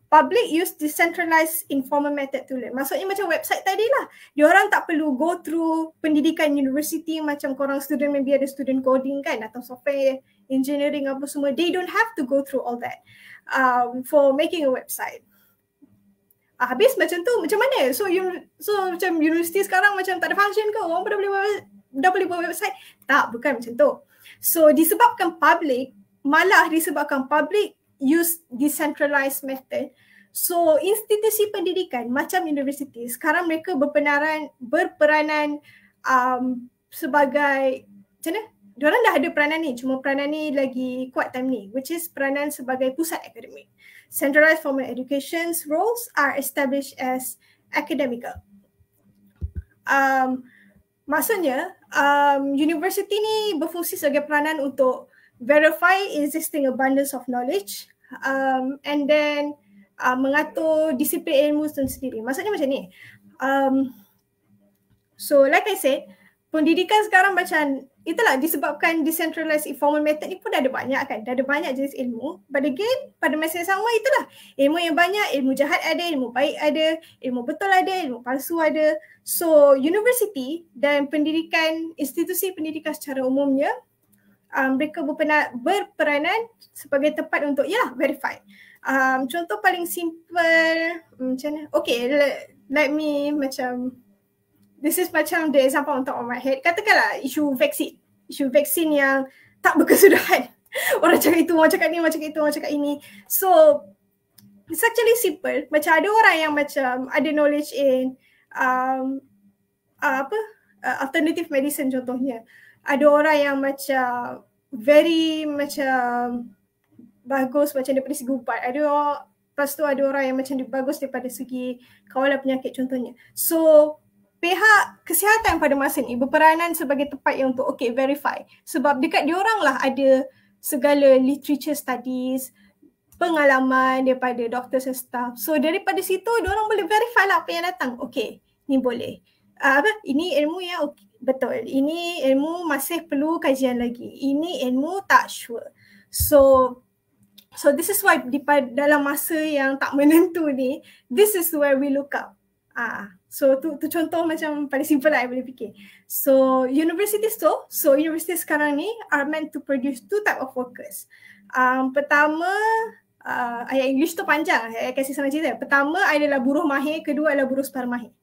public use decentralized informal method to learn. Maksudnya macam website tadi lah. Diorang tak perlu go through pendidikan universiti macam korang student, maybe ada student coding kan atau software engineering apa semua. They don't have to go through all that for making a website. Habis macam tu, macam mana? So macam universiti sekarang macam tak ada function ke? Orang dah boleh buat website? Tak, bukan macam tu. So disebabkan public use decentralized method. So institusi pendidikan macam universiti sekarang mereka berperanan sebagai macam mana? Diorang dah ada peranan ni, cuma peranan ni lagi kuat time ni, which is peranan sebagai pusat akademik. Centralized formal education's roles are established as academical. Maksudnya universiti ni berfungsi sebagai peranan untuk verify existing abundance of knowledge and then mengatur disiplin ilmu sendiri. Maksudnya macam ni. So like I said, pendidikan sekarang macam itulah disebabkan decentralized informal method ni pun dah ada banyak kan. Dah ada banyak jenis ilmu. But again, pada masa yang sama itulah. Ilmu yang banyak, ilmu jahat ada, ilmu baik ada, ilmu betul ada, ilmu palsu ada. So universiti dan pendidikan, institusi pendidikan secara umumnya, mereka berperanan sebagai tempat untuk verify. Contoh paling simple macam mana? Okay, let me macam this is macam the example on top of my head. Katakanlah isu vaksin yang tak berkesudahan. Orang cakap itu, orang cakap ni, orang cakap itu, orang cakap ini. So it's actually simple. Macam ada orang yang macam ada knowledge in alternative medicine contohnya. Ada orang yang macam very macam bagus macam daripada segi ubat. Lepas tu ada orang yang macam bagus daripada segi kawalan penyakit contohnya. So pihak kesihatan pada masa ni berperanan sebagai tempat yang untuk verify. Sebab dekat diorang lah ada segala literature studies, pengalaman daripada doctors and staff. So daripada situ diorang boleh verify lah apa yang datang. Okay, ni boleh. Ini ilmu yang betul. Ini ilmu masih perlu kajian lagi. Ini ilmu tak sure. So this is why dalam masa yang tak menentu ni, this is where we look up. So tu contoh macam paling simple lah I boleh fikir. So universities sekarang ni are meant to produce two type of workers. Pertama, ayat English tu panjang, saya kasih senang cerita. Pertama adalah buruh mahir, kedua adalah buruh separa mahir.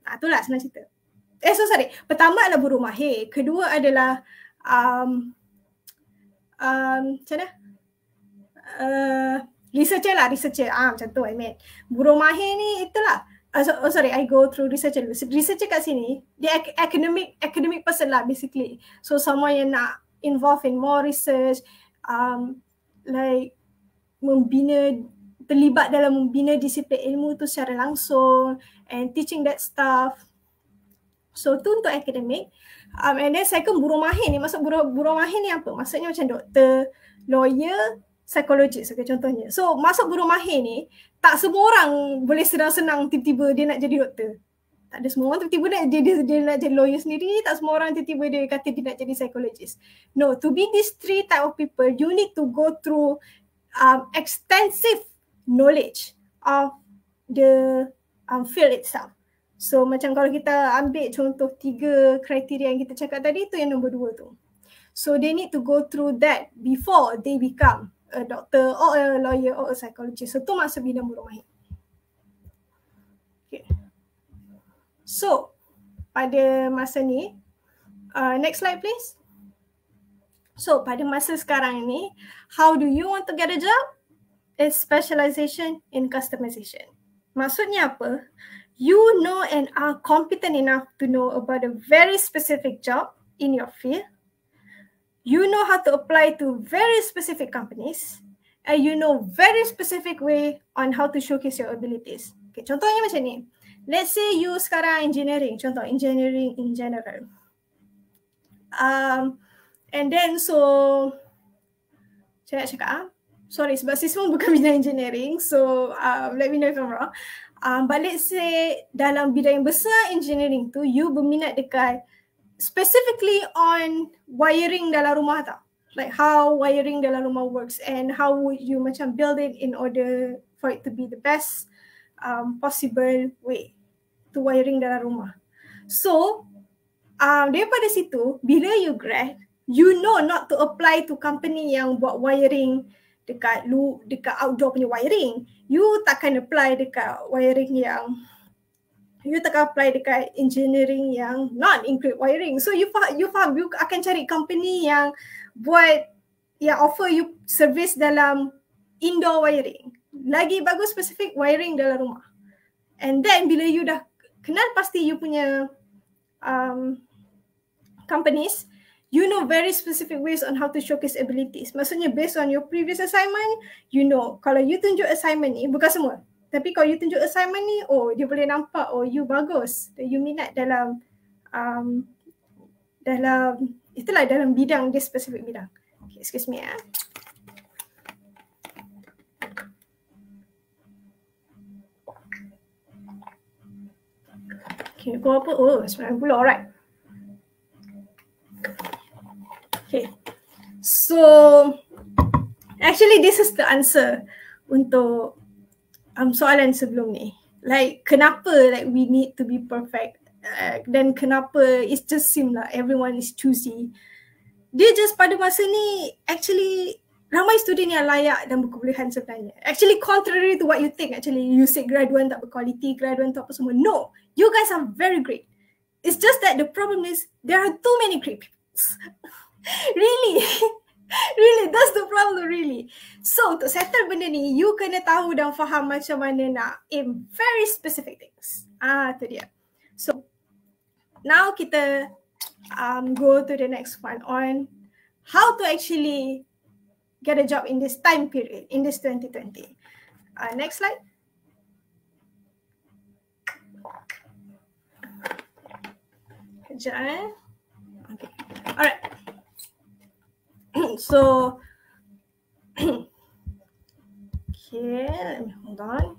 Itulah senang cerita. Pertama adalah buruh mahir, kedua adalah macam mana? Researcher. Macam tu I mean. Buruh mahir ni itulah. I go through researcher. Researcher kat sini, dia academic person lah basically. So someone yang nak involve in more research, like terlibat dalam membina disiplin ilmu tu secara langsung and teaching that stuff. So tu untuk akademik. And then second, buruh mahir ni, maksud buruh mahir ni apa? Maksudnya macam doktor, lawyer, psikologis contohnya. So masuk buruh mahir ni, tak semua orang boleh senang-senang tiba-tiba dia nak jadi doktor. Tak ada semua orang tiba-tiba dia nak jadi lawyer sendiri. Tak semua orang tiba-tiba dia kata dia nak jadi psikologis. No, to be these three type of people, you need to go through extensive knowledge of the field itself. So macam kalau kita ambil contoh 3 kriteria yang kita cakap tadi, tu yang nombor 2 tu. So they need to go through that before they become a doctor or a lawyer or a psychologist. So tu maksud bidang buruh mahir. Okay. So pada masa ni, next slide please. So pada masa sekarang ni, how do you want to get a job? It's specialization in customization. Maksudnya apa? You know and are competent enough to know about a very specific job in your field. You know how to apply to very specific companies, and you know very specific way on how to showcase your abilities. Okay, contohnya macam ni. Let's say you sekarang engineering, contoh engineering in general. And then so, saya nak cakap, sorry sebab saya semua bukan bidang engineering, so let me know if I'm wrong. But let's say dalam bidang yang besar engineering tu, you berminat dekat specifically on wiring dalam rumah tau. Like how wiring dalam rumah works and how would you macam build it in order for it to be the best possible way to wiring dalam rumah. So daripada situ, bila you grad, you know not to apply to company yang buat wiring dekat outdoor punya wiring. You takkan apply dekat wiring yang, you takkan apply dekat engineering yang not include wiring. So you faham, you akan cari company yang buat, yang offer you service dalam indoor wiring. Lagi bagus spesifik wiring dalam rumah. And then bila you dah kenal pasti you punya companies, you know very specific ways on how to showcase abilities. Maksudnya based on your previous assignment, you know kalau you tunjuk assignment ni, bukan semua, tapi kalau you tunjuk assignment ni, oh dia boleh nampak, oh you bagus, you minat dalam itulah dalam bidang dia, spesifik bidang. Okay, excuse me ya. Okay, kau apa? Oh, 90, alright. Okay, so actually this is the answer untuk soalan sebelum ni. Like kenapa like we need to be perfect, dan kenapa it just seem like everyone is choosy. Dia just pada masa ni actually ramai student yang layak dan berkebolehan sebenarnya. Actually contrary to what you think, actually you say grad 1 tak berkualiti, grad 1 tak apa semua. No, you guys are very great. It's just that the problem is there are too many great people. Really, really, that's the problem really. So untuk settle benda ni, you kena tahu dan faham macam mana nak aim very specific things. Tu dia. So now kita go to the next one on how to actually get a job in this time period, in this 2020. Next slide. Kejap Okay, alright. So, okay, let me hold on.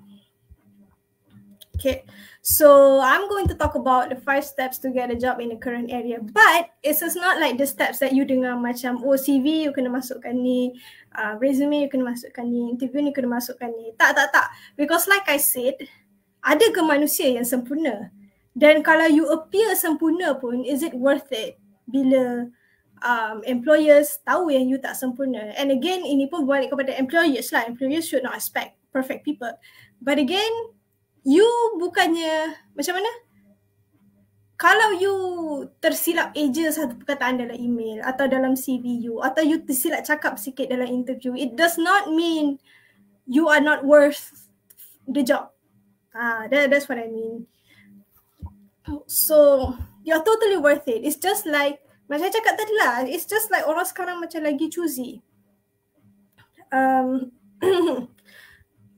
Okay, so I'm going to talk about the 5 steps to get a job in the current area. But it's just not like the steps that you dengar macam, oh CV you kena masukkan ni, resume you kena masukkan ni, interview ni kena masukkan ni. Tak. Because like I said, ada ke manusia yang sempurna? Dan kalau you appear sempurna pun, is it worth it bila employers tahu yang you tak sempurna? And again, ini pun balik kepada employers lah. Employers should not expect perfect people. But again, you bukannya macam mana? Kalau you tersilap eja satu perkataan dalam email atau dalam CV you, atau you tersilap cakap sikit dalam interview, it does not mean you are not worth the job. That's what I mean. So you're totally worth it. It's just like macam saya cakap tadi lah, it's just like orang sekarang macam lagi choosy.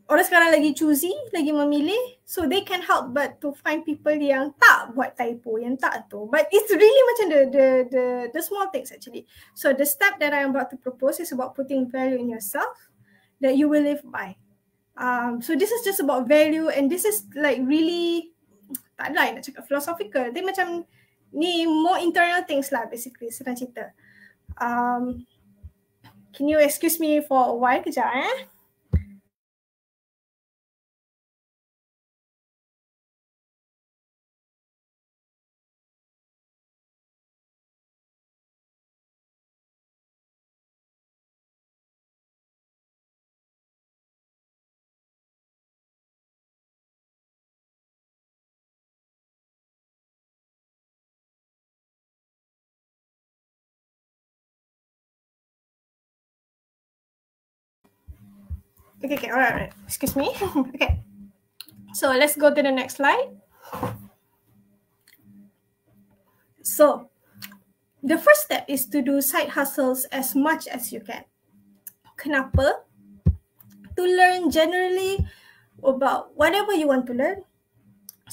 Orang sekarang lagi choosy, lagi memilih, so they can help but to find people yang tak buat typo, yang tak tu. But it's really macam the small things actually. So the step that I'm about to propose is about putting value in yourself that you will live by. So this is just about value, and this is like really, tak ada nak cakap philosophical. Dia macam ni more internal things lah basically, senang cerita. Can you excuse me for a while kejap Okay, alright. Excuse me. Okay. So let's go to the next slide. So the first step is to do side hustles as much as you can. Kenapa? To learn generally about whatever you want to learn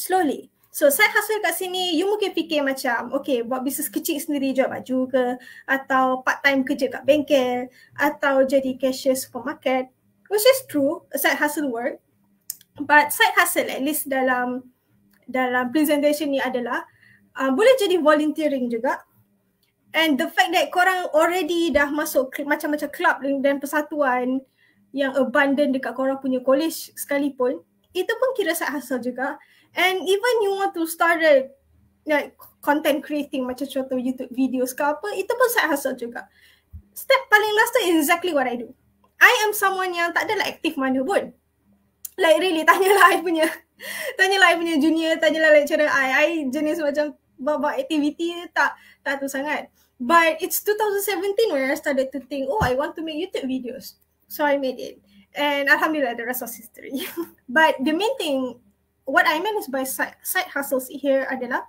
slowly. So side hustle kat sini, you mungkin fikir macam, okay, buat bisnes kecil sendiri, jual baju ke, atau part time kerja kat bengkel, atau jadi cashier supermarket. Which is true, side hustle work. But side hustle at least dalam presentation ni adalah boleh jadi volunteering juga. And the fact that korang already dah masuk macam-macam club dan persatuan, yang abundant dekat korang punya college sekalipun, itu pun kira side hustle juga. And even you want to start like content creating macam contoh YouTube videos ke apa, itu pun side hustle juga. Step paling last tu exactly what I do. I am someone yang tak adalah aktif mana pun. Like really, tanyalah I punya junior, tanyalah lecturer I jenis macam buat activity tak tu sangat. But it's 2017 when I started to think, oh, I want to make YouTube videos. So I made it. And alhamdulillah, the rest was history. But the main thing, what I meant is by side hustles here adalah,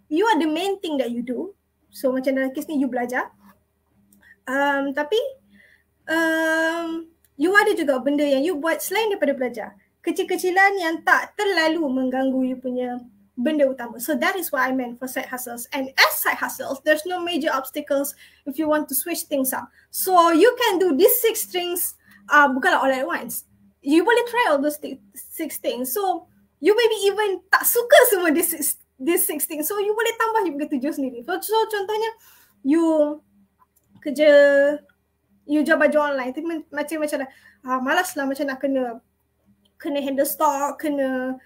you are the main thing that you do. So macam dalam kes ni, you belajar. Tapi you ada juga benda yang you buat selain daripada belajar. Kecil-kecilan yang tak terlalu mengganggu you punya benda utama. So that is what I meant for side hustles. And as side hustles, there's no major obstacles if you want to switch things up. So you can do these 6 things bukanlah all at once. You boleh try all those 6 things. So you maybe even tak suka semua these 6 things. So you boleh tambah you punya 7 sendiri. So contohnya you kerja, you jual baju online, tapi macam dah malas lah macam nak kena handle stock, kena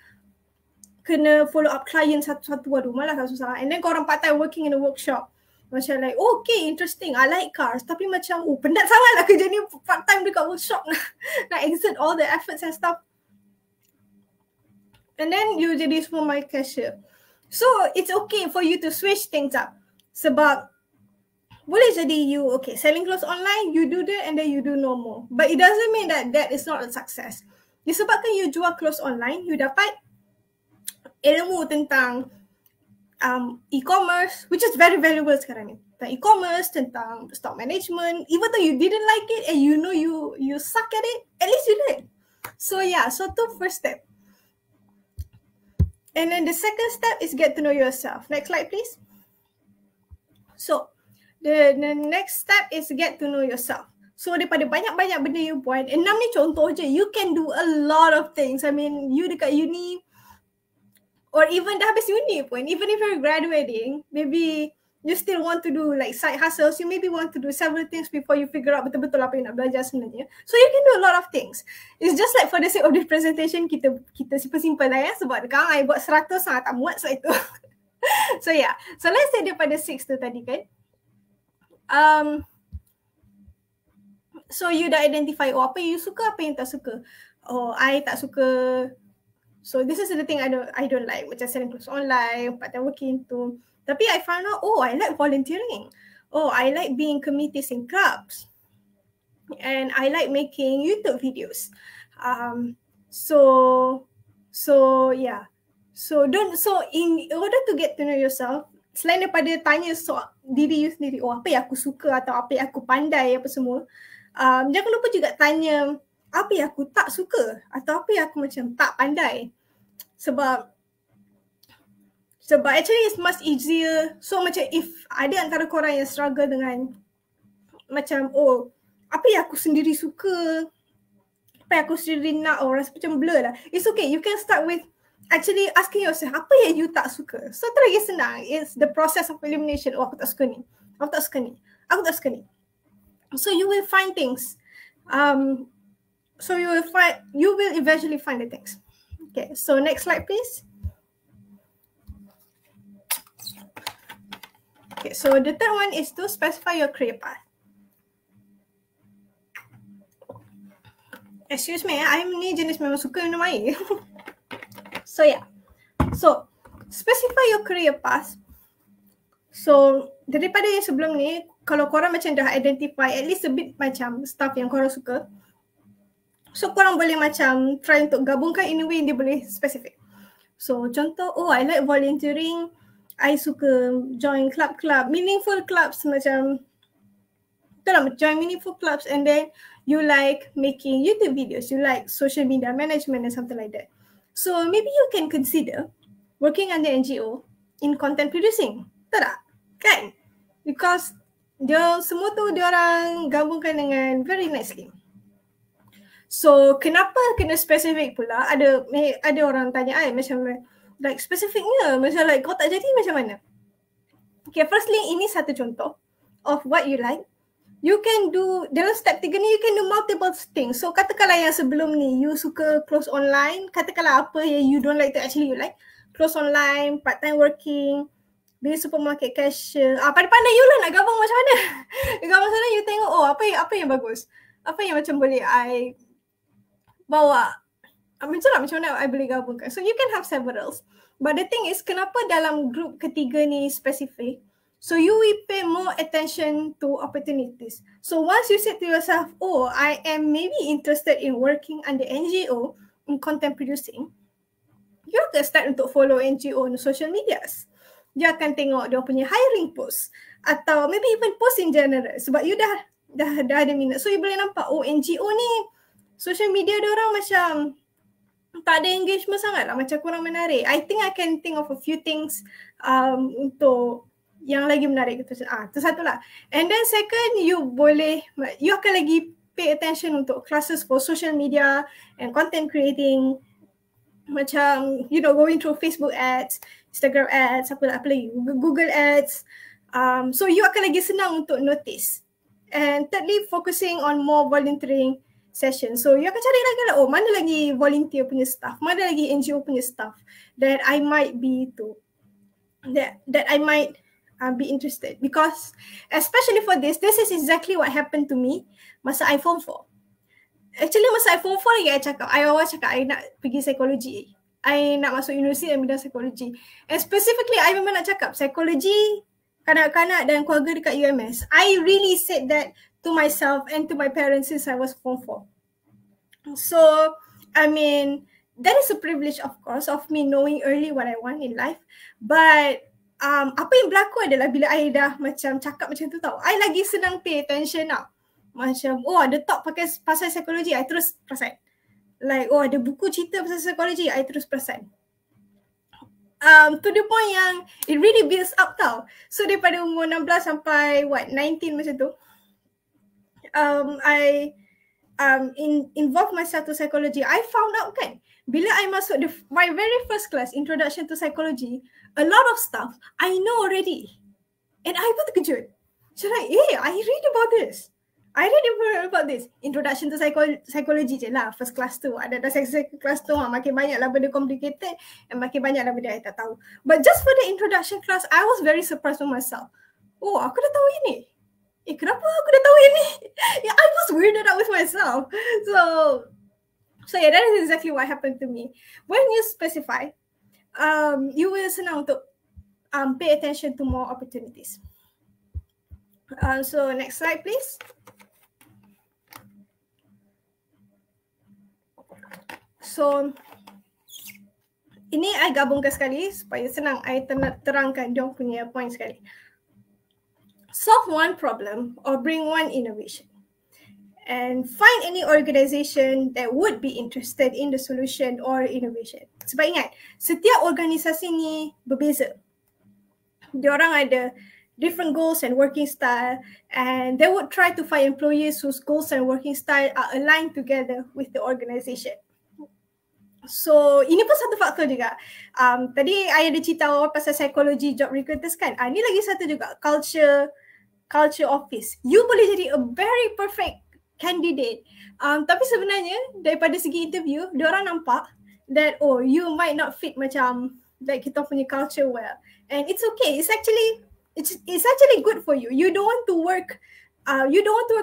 follow up client satu-satu, waduh malas lah, susah. And then korang part time working in a workshop, macam like okay, interesting, I like cars, tapi macam penat sangat lah kerja ni part time dekat workshop, nak exert all the efforts and stuff. And then you jadi semua my cashier. So it's okay for you to switch things up. Sebab boleh jadi you okay selling clothes online, you do that and then you do no more. But it doesn't mean that is not a success. Disebabkan you jual clothes online, you dapat ilmu tentang e-commerce, which is very valuable sekarang ni. Tentang e-commerce, tentang stock management. Even though you didn't like it and you know you suck at it, at least you did. So yeah, so tu first step. And then the second step is get to know yourself. Next slide please. So the next step is get to know yourself. So daripada banyak-banyak benda you buat, 6 ni contoh je, you can do a lot of things. I mean, you dekat uni, or even dah habis uni pun, even if you're graduating, maybe you still want to do like side hustles, you maybe want to do several things before you figure out betul-betul apa yang nak belajar sebenarnya. So you can do a lot of things. It's just like for the sake of this presentation, kita simple-simple lah ya, sebab sekarang I buat 100 sangat tak muat sebab itu. So yeah, so let's say daripada 6 tu tadi kan. So you dah identify, oh apa you suka, apa yang tak suka. Oh, I tak suka. So this is the thing I don't like, macam selling clothes online, part-time working tu. Tapi I found out, oh I like volunteering. Oh I like being committees in clubs. And I like making YouTube videos. So yeah. So in order to get to know yourself, selain daripada tanya diri you sendiri, oh apa yang aku suka atau apa yang aku pandai apa semua, jangan lupa juga tanya apa yang aku tak suka atau apa yang aku macam tak pandai. Sebab actually it's much easier. So macam if ada antara korang yang struggle dengan macam oh apa yang aku sendiri suka, apa yang aku sendiri nak, oh rasa macam blur lah. It's okay, you can start with actually asking yourself apa yang you tak suka. So tu lagi senang. It's the process of elimination. Oh aku tak suka ni, aku tak suka ni, aku tak suka ni. So you will find things. So you will eventually find the things. Okay, so next slide please. Okay, so the third one is to specify your career path. Excuse me, I'm ni jenis memang suka minum air. So yeah, so specify your career path. So daripada yang sebelum ni, kalau korang macam dah identify at least a bit macam stuff yang korang suka, so korang boleh macam try untuk gabungkan in a way dia boleh specific. So contoh, oh I like volunteering, I suka join club, meaningful clubs macam, itulah join meaningful clubs, and then you like making YouTube videos, you like social media management and something like that. So maybe you can consider working under NGO in content producing. Betul tak? Kan? Because semua tu diorang gabungkan dengan very nicely. So kenapa kena specific pula? Ada orang tanya macam like specificnya, macam like kau tak jadi macam mana? Okay, firstly ini satu contoh of what you like. you can do, dalam step 3 ni you can do multiple things. So katakanlah yang sebelum ni you suka close online, katakanlah apa yang you don't like to actually you like, close online, part time working, beli supermarket cashier. Pandai-pandai you lah nak gabung macam mana. Gabung sana you tengok apa yang bagus. Apa yang macam boleh I bawa. Macam mana I boleh gabungkan. So you can have several. But the thing is, kenapa dalam group ketiga ni spesifik? So you will pay more attention to opportunities. So once you say to yourself, I am maybe interested in working under NGO in content producing, you akan start untuk follow NGO on social medias. Dia akan tengok dia punya hiring post atau maybe even post in general sebab you dah ada minat. So you boleh nampak, NGO ni social media dia orang macam tak ada engagement sangat lah, macam kurang menarik. I think I can think of a few things untuk yang lagi menarik itu. Itu satu lah. And then second, you akan lagi pay attention untuk classes for social media and content creating. Macam, going through Facebook ads, Instagram ads, apa lagi, Google ads. So you akan lagi senang untuk notice. And thirdly, focusing on more volunteering session. So you akan cari lagi lah, mana lagi volunteer punya staff, mana lagi NGO punya staff that I might be be interested, because especially for this is exactly what happened to me masa I form 4. Actually masa I form 4 lagi I awal cakap I nak pergi psikologi. I nak masuk universiti dalam bidang psikologi. And specifically I memang nak cakap psikologi kanak-kanak dan keluarga dekat UMS. I really said that to myself and to my parents since I was form 4. So I mean that is a privilege of course of me knowing early what I want in life. But apa yang berlaku adalah bila I dah macam cakap macam tu tau, I lagi senang pay attention tau. Macam ada talk pasal psikologi, I terus perasan. Like ada buku cerita pasal psikologi, I terus perasan. To the point yang it really builds up tau. So daripada umur 16 sampai 19 macam tu, I involve myself to psychology. I found out kan, bila I masuk my very first class, Introduction to Psychology, a lot of stuff I know already. And I pun terkejut. So like, I read about this. Introduction to Psychology je lah, first class tu. Ada second class tu, makin banyak lah benda complicated and makin banyak lah benda I tak tahu. But just for the introduction class, I was very surprised with myself. Aku dah tahu ini. Kenapa aku dah tahu ini? Yeah, I was weirded out with myself. So yeah, that is exactly what happened to me. When you specify, you will senang untuk pay attention to more opportunities. So next slide please. So ini I gabungkan sekali supaya senang I terangkan dia punya point sekali. Solve one problem or bring one innovation. And find any organisation that would be interested in the solution or innovation. Sebab ingat, setiap organisasi ni berbeza. Diorang ada different goals and working style, and they would try to find employees whose goals and working style are aligned together with the organisation. So ini pun satu faktor juga. Tadi I ada cerita pasal psikologi job recruiters kan. Ini lagi satu juga, culture office. You boleh jadi a very perfect candidate. Tapi sebenarnya daripada segi interview, diorang nampak that you might not fit macam like kita punya culture well. And it's okay. It's actually good for you. You don't want to work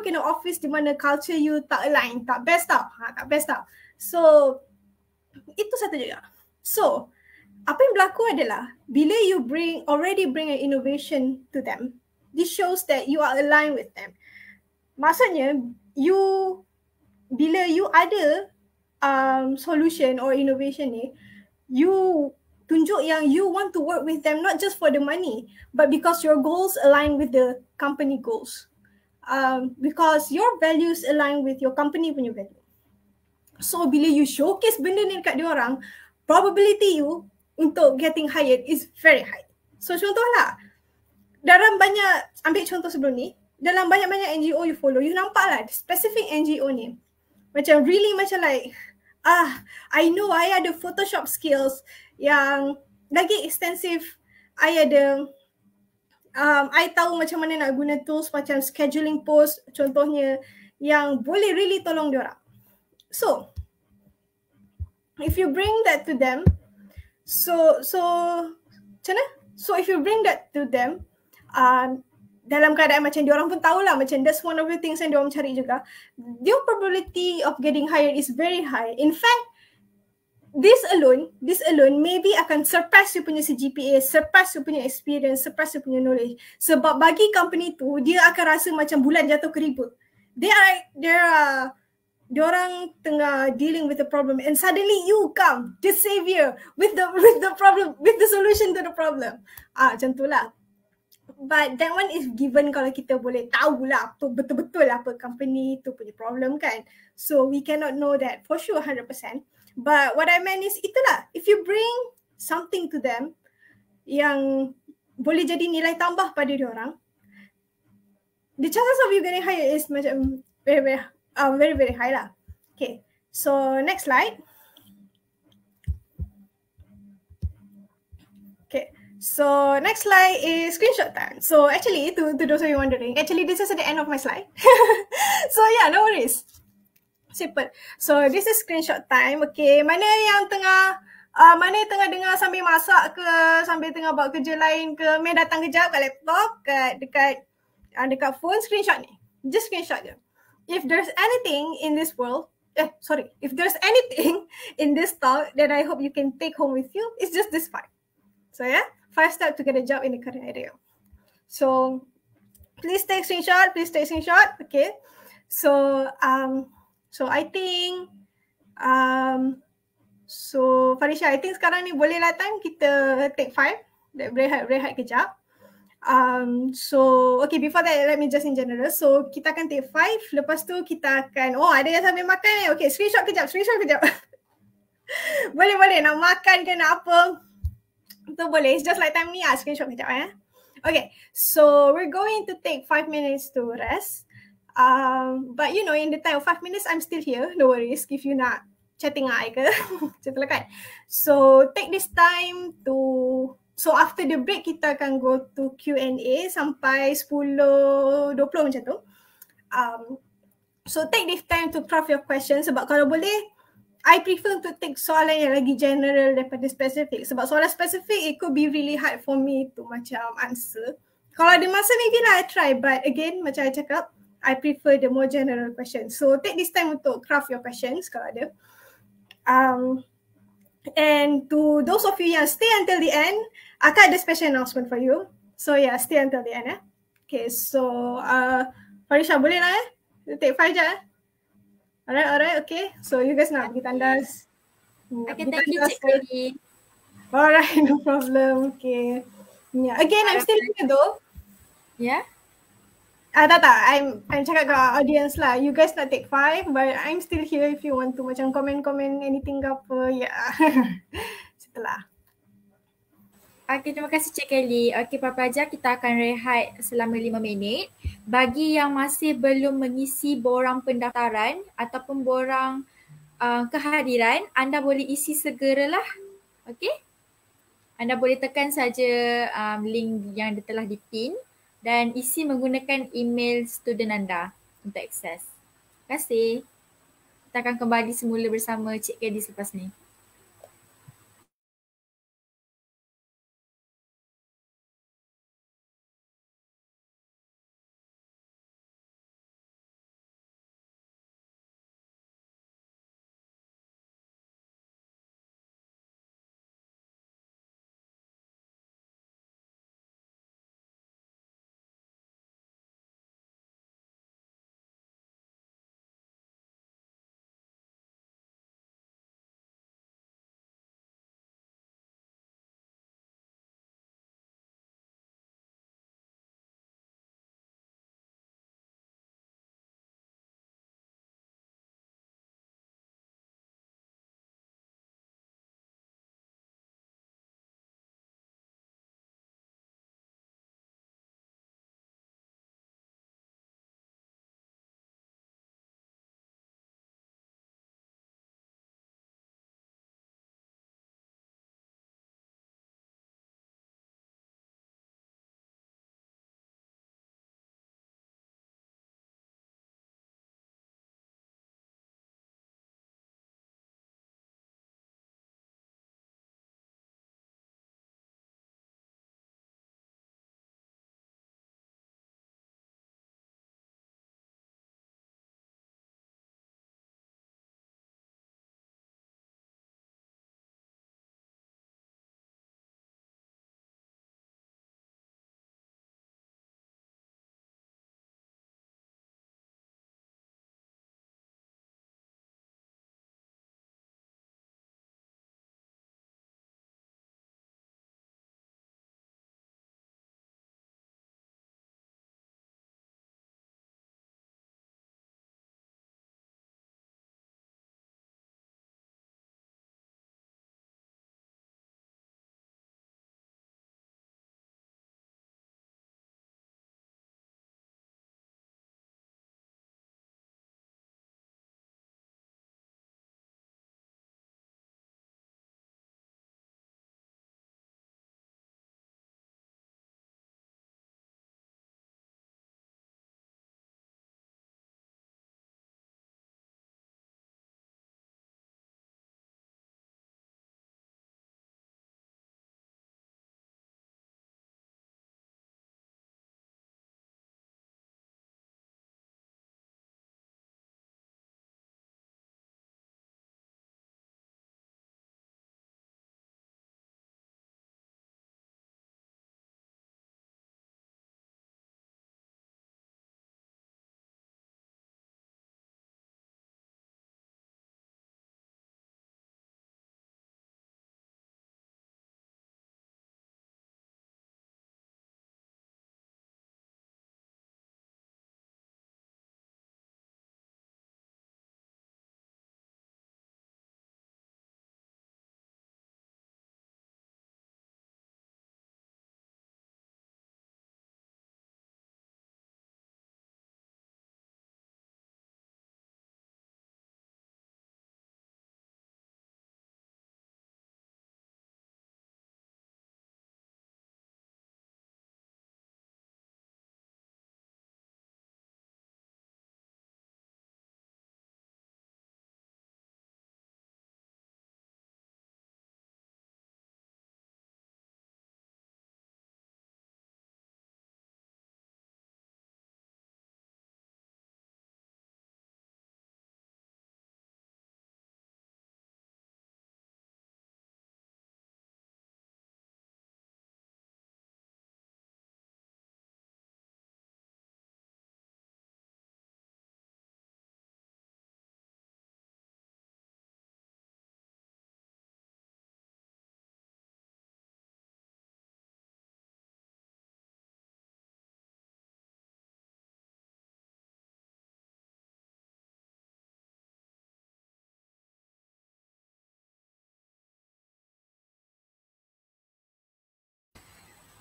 in an office di mana culture you tak align, tak best tau. So itu satu juga. So apa yang berlaku adalah bila you already bring an innovation to them, this shows that you are aligned with them. Maksudnya bila you ada solution or innovation ni, you tunjuk yang you want to work with them not just for the money, but because your goals align with the company goals. Because your values align with your company punya value. So bila you showcase benda ni dekat diorang, probability you untuk getting hired is very high. So contohlah, dalam banyak, ambil contoh sebelum ni, dalam banyak-banyak NGO you follow, you nampak lah specific NGO ni macam really macam like I know I ada Photoshop skills yang lagi extensive, I ada I tahu macam mana nak guna tools macam scheduling post contohnya yang boleh really tolong diorang. So, if you bring that to them, so macam mana? So if you bring that to them, dalam keadaan macam diorang pun tahulah macam that's one of the things yang diorang cari juga, their probability of getting hired is very high. In fact, this alone maybe akan surpass you punya CGPA, surpass you punya experience, surpass you punya knowledge. Sebab bagi company tu, dia akan rasa macam bulan jatuh ke riba. Diorang tengah dealing with the problem and suddenly you come, the savior, with the problem, with the solution to the problem. Macam tu lah. But that one is given kalau kita boleh tahulah apa betul-betul apa company tu punya problem kan. So we cannot know that for sure 100%. But what I meant is itulah, if you bring something to them yang boleh jadi nilai tambah pada diorang, the chances of you getting hired is macam very high lah. Okay, so next slide. Okay, so next slide is screenshot time. So actually, to those of you wondering, actually this is at the end of my slide. So yeah, no worries. Simple. So this is screenshot time. Okay, mana yang tengah dengar sambil masak ke, sambil tengah buat kerja lain ke, main datang kejap kat laptop, dekat phone, screenshot ni. Just screenshot je. If there's anything in this world, if there's anything in this talk that I hope you can take home with you, it's just this 5. So yeah, 5 steps to get a job in the current area. So please take screenshot. Okay. So I think so Farisha, I think sekarang ni boleh lah time kita take 5, rehat kejap. So okay, before that let me just in general. So kita akan take 5, lepas tu kita akan, ada yang sambil makan ni. Okay, screenshot kejap. boleh nak makan ke nak apa tu boleh. It's just like time ni screenshot kejap Okay, so we're going to take 5 minutes to rest. But you know, in the time of 5 minutes I'm still here, no worries if you nak chatting I ke. Macam tu lah kan. So take this time to, so after the break kita akan go to Q&A sampai 10.20 macam tu. So take this time to craft your questions, sebab kalau boleh I prefer to take soalan yang lagi general daripada spesifik. Sebab soalan spesifik it could be really hard for me to macam answer. Kalau ada masa maybe lah I try, but again macam I cakap, I prefer the more general questions. So take this time untuk craft your questions kalau ada. And to those of you yang stay until the end, akan ada special announcement for you. So yeah, stay until the end Okay, so Farisha boleh lah take 5 je Alright, okay. So you guys nak pergi tandas. Okay, thank you Cik Kelly. Alright, no problem. Okay. Yeah. Again, I'm still here though. Yeah? Tak. I'm cakap ke audience lah. You guys nak take 5, but I'm still here if you want to macam komen anything ke apa. Yeah. Setelah. Okay, terima kasih Cik Kelly. Okay, para pelajar, kita akan rehat selama 5 minit. Bagi yang masih belum mengisi borang pendaftaran ataupun borang kehadiran, anda boleh isi segeralah. Okay? Anda boleh tekan saja link yang telah dipin dan isi menggunakan email student anda untuk akses. Terima kasih. Kita akan kembali semula bersama Cik Kelly selepas ni.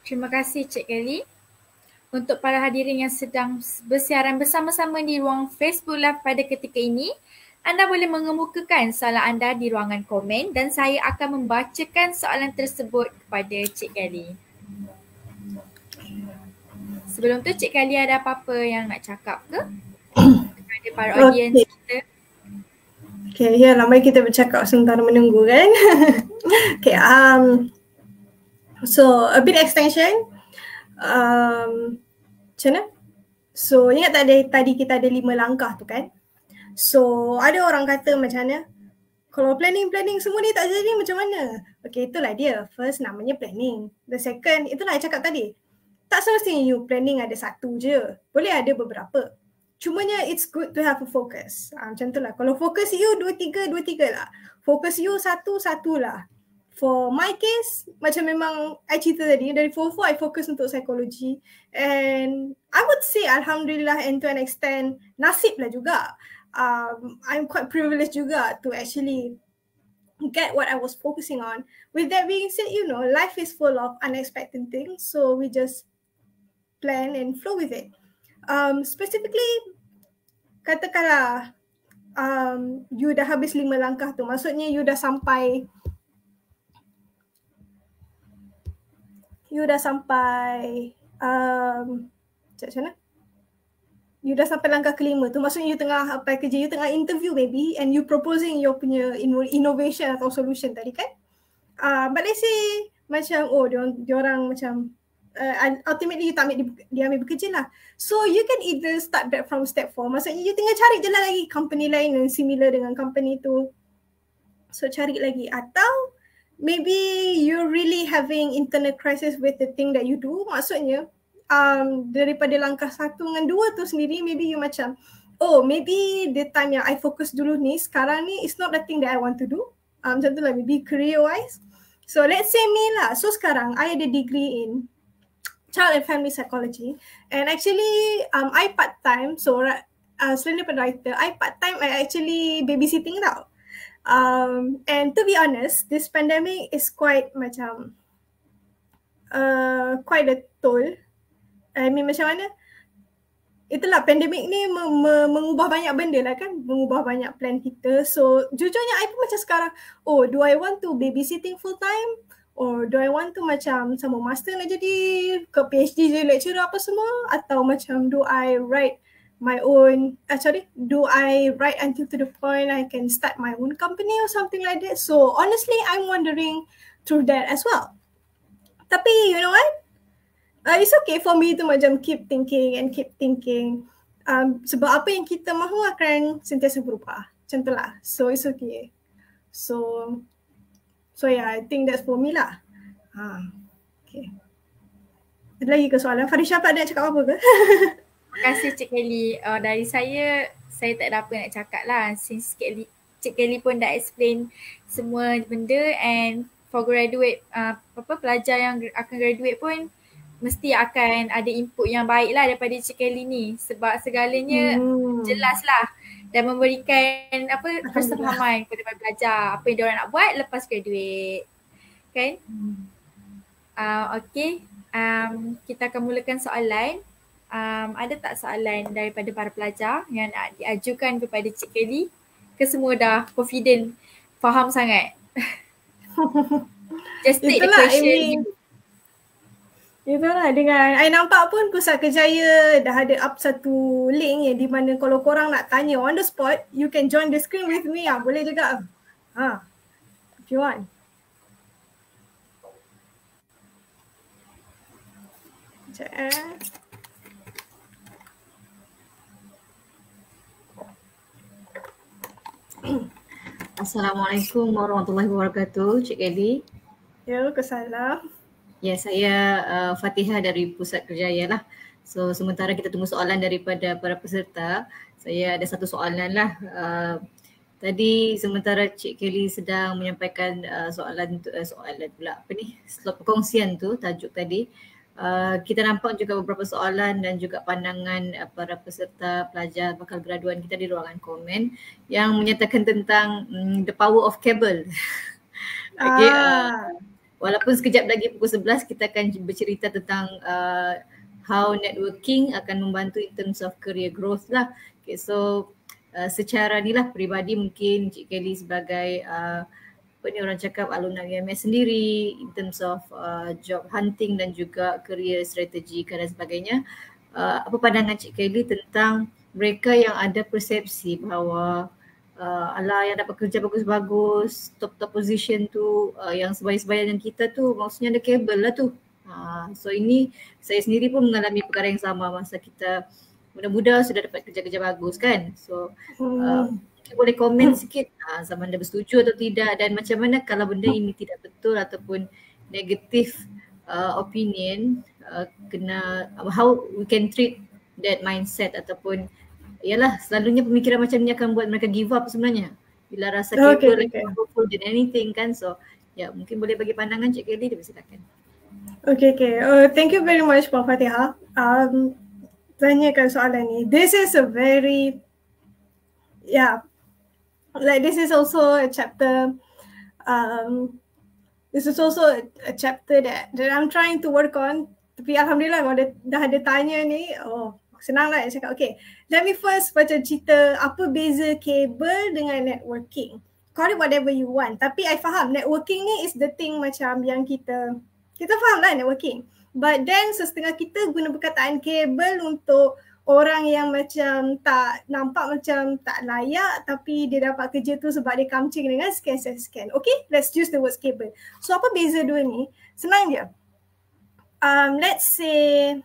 Terima kasih Cik Kelly. Untuk para hadirin yang sedang bersiaran bersama-sama di ruang Facebook Live pada ketika ini, anda boleh mengemukakan soalan anda di ruangan komen dan saya akan membacakan soalan tersebut kepada Cik Kelly. Sebelum tu Cik Kelly ada apa-apa yang nak cakap ke? Kepada para audiens kita. Okay, ya, mari kita bercakap sementara menunggu kan. Okay, so a bit extension. Macam mana? So ingat tak tadi kita ada 5 langkah tu kan? So ada orang kata macam mana? Kalau planning semua ni tak jadi macam mana? Okay, itulah dia. First namanya planning. The second, itulah saya cakap tadi. Tak semestinya you planning ada satu je. Boleh ada beberapa. Cumanya it's good to have a focus. Macam tu lah. Kalau fokus you 2-3 lah. Fokus you 1 lah. For my case, macam memang I cerita tadi, dari form 4 I fokus untuk psikologi. And I would say alhamdulillah and to an extent, nasib lah juga. I'm quite privileged juga to actually get what I was focusing on. With that being said, you know, life is full of unexpected things. So we just plan and flow with it. Specifically, katakanlah you dah habis 5 langkah tu. Maksudnya you dah sampai macam mana? You dah sampai langkah kelima tu. Maksudnya you tengah apply kerja, you tengah interview maybe and you proposing you punya innovation atau solution tadi kan. But let's say macam diorang macam ultimately you tak ambil bekerja lah. So you can either start back from step 4. Maksudnya you tinggal cari je lah lagi company lain yang similar dengan company tu. So cari lagi. Atau maybe you're really having internal crisis with the thing that you do. Maksudnya daripada langkah 1 dengan 2 tu sendiri, maybe you macam, oh maybe the time yang I fokus dulu ni, sekarang ni is not the thing that I want to do. Macam tu lah, maybe career wise. So let's say me lah. So sekarang I ada degree in child and family psychology. And actually I part time. So selain daripada writer, I part time I actually babysitting tau. And to be honest, this pandemic is quite macam quite a toll. I mean macam mana? Itulah pandemik ni mengubah banyak benda lah kan, mengubah banyak plan kita. So jujurnya I pun macam sekarang, oh do I want to babysitting full time? Or do I want to macam sama master nak jadi ke PhD je lecturer apa semua? Atau macam do I write my own, do I write until to the point I can start my own company or something like that? So honestly, I'm wondering through that as well. Tapi you know what? It's okay for me to macam keep thinking. Sebab apa yang kita mahu akan sentiasa berubah. Macam tu lah. So it's okay. So yeah, I think that's for me lah. Okay. Ada lagi ke soalan? Farisha tak ada nak cakap apa ke? Terima kasih Cik Kelly. Dari saya tak ada apa nak cakap lah. Since Cik Kelly pun dah explain semua benda, and for graduate, pelajar yang akan graduate pun mesti akan ada input yang baik lah daripada Cik Kelly ni. Sebab segalanya jelas lah dan memberikan persefahaman kepada para pelajar apa yang diorang nak buat lepas graduate. Kan? Okay. Kita akan mulakan soalan. Ada tak soalan daripada para pelajar yang nak diajukan kepada Cik Kelly? Ke semua dah confident, faham sangat? Just take the question. Itulah, dengan I nampak pun Pusat Kerjaya dah ada up satu link yang di mana kalau korang nak tanya on the spot, you can join the screen with me. Boleh juga. If you want. Assalamualaikum warahmatullahi wabarakatuh, Cik Kelly. Ya, Waalaikumsalam. Ya, saya Fatihah dari Pusat Kerjaya lah. So sementara kita tunggu soalan daripada para peserta, saya ada satu soalan lah. Tadi sementara Cik Kelly sedang menyampaikan soalan pula slot perkongsian tu, tajuk tadi. Kita nampak juga beberapa soalan dan juga pandangan para peserta pelajar bakal graduan kita di ruangan komen yang menyatakan tentang the power of cable. Okay, walaupun sekejap lagi pukul 11 kita akan bercerita tentang how networking akan membantu in terms of career growth lah. Okay, so secara ni lah peribadi mungkin Cik Kelly sebagai apa ni orang cakap alumni UMS sendiri in terms of job hunting dan juga career strategi dan sebagainya. Apa pandangan Cik Kelly tentang mereka yang ada persepsi bahawa alah yang dapat kerja bagus-bagus, top position tu yang sebaya-sebaya dengan kita tu maksudnya ada kabel lah tu. So ini saya sendiri pun mengalami perkara yang sama masa kita muda-muda sudah dapat kerja-kerja bagus kan. So boleh komen sikit sama anda bersetuju atau tidak, dan macam mana kalau benda ini tidak betul ataupun negatif opinion, kena how we can treat that mindset ataupun yalah selalunya pemikiran macam ni akan buat mereka give up sebenarnya bila rasa capable lagi powerful than anything kan. So ya mungkin boleh bagi pandangan Cik Kelly, silakan. Okay. Thank you very much Puan Fatihah. Tanyakan soalan ni. This is a very like this is also a chapter that I'm trying to work on. Tapi alhamdulillah kalau dah ada tanya ni, senang lah cakap. Okay, let me first macam cerita apa beza kabel dengan networking. Call it whatever you want. Tapi I faham networking ni is the thing macam yang kita faham lah networking. But then setengah kita guna perkataan kabel untuk orang yang macam tak nampak macam tak layak tapi dia dapat kerja tu sebab dia kamcing dengan scan. Okay, let's use the word kabel. So apa beza dua ni? Senang je. Let's say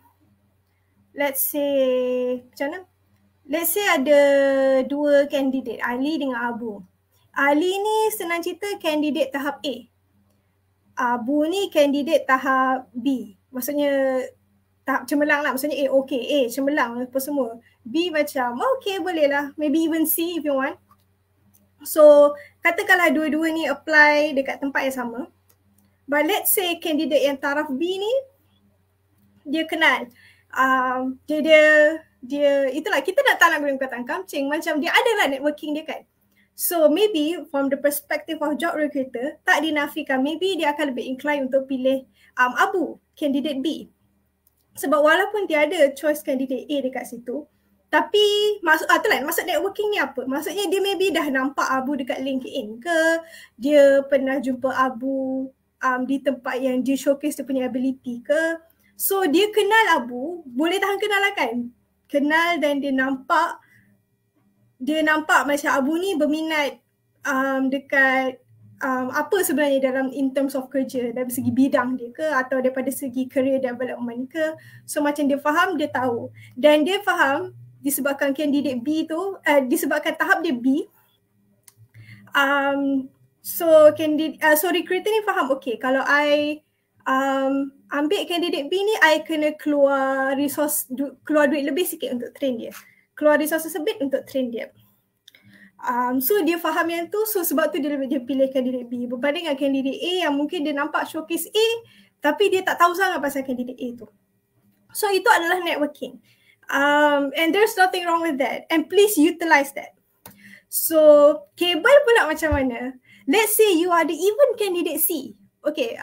macam mana? Let's say ada dua candidate, Ali dengan Abu. Ali ni senang cerita candidate tahap A. Abu ni candidate tahap B. Maksudnya tahap cemerlang lah. Maksudnya A okay, A cemerlang apa semua. B macam okay boleh lah. Maybe even C if you want. So katakanlah dua-dua ni apply dekat tempat yang sama. But let's say candidate yang taraf B ni dia kenal. Dia itulah kita tak nak guna perkataan kamcing, macam dia adalah networking dia kan. So maybe from the perspective of job recruiter tak dinafikan maybe dia akan lebih inclined untuk pilih Abu, candidate B. Sebab walaupun dia ada choice candidate A dekat situ, tapi maksud networking ni apa? Maksudnya dia maybe dah nampak Abu dekat LinkedIn ke, dia pernah jumpa Abu di tempat yang dia showcase dia punya ability ke. So dia kenal Abu, boleh tahan kenal lah kan? Kenal dan dia nampak macam Abu ni berminat dekat apa sebenarnya dalam in terms of kerja, dari segi bidang dia ke atau daripada segi career development ke. So macam dia faham, dia tahu. Dan dia faham disebabkan candidate B tu, disebabkan tahap dia B, so recruiter ni faham, okay kalau I ambil candidate B ni, I kena keluar duit lebih sikit untuk train dia. Keluar resources a bit untuk train dia. So dia faham yang tu, so sebab tu dia pilih candidate B berbanding dengan candidate A yang mungkin dia nampak showcase A tapi dia tak tahu sangat pasal candidate A tu. So itu adalah networking. And there's nothing wrong with that. And please utilize that. So kabel pula macam mana? Let's say you are the even candidate C. Okay,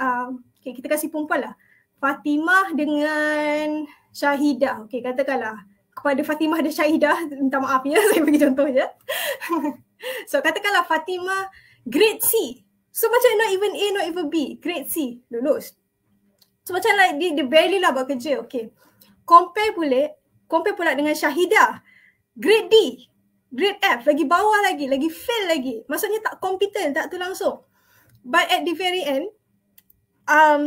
kita kasih perempuan lah. Fatimah dengan Syahidah. Okay, katakanlah kepada Fatimah dan Syahidah, minta maaf ya, saya bagi contoh je. So katakanlah Fatimah grade C. So macam not even A, not even B, grade C, lulus. So macam like dia barely lah buat kerja, okay. Compare pula dengan Syahidah, grade D, grade F, lagi bawah lagi fail lagi. Maksudnya tak competent, tak tu langsung. But at the very end,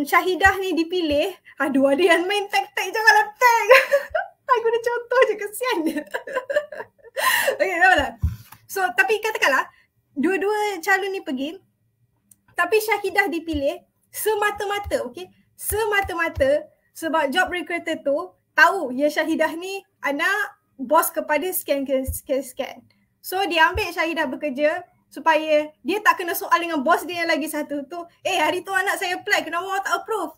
Syahidah ni dipilih, aduh ada yang main tag-tag, janganlah tag. Aku dah contoh je, kesian dia. Okay, tak apalah. So, tapi katakanlah, dua-dua calon ni pergi, tapi Syahidah dipilih semata-mata, okay? Semata-mata sebab job recruiter tu tahu ya Syahidah ni anak bos kepada scan. So, dia ambil Syahidah bekerja supaya dia tak kena soal dengan bos dia yang lagi satu tu. Hari tu anak saya apply, kenapa awak tak approve?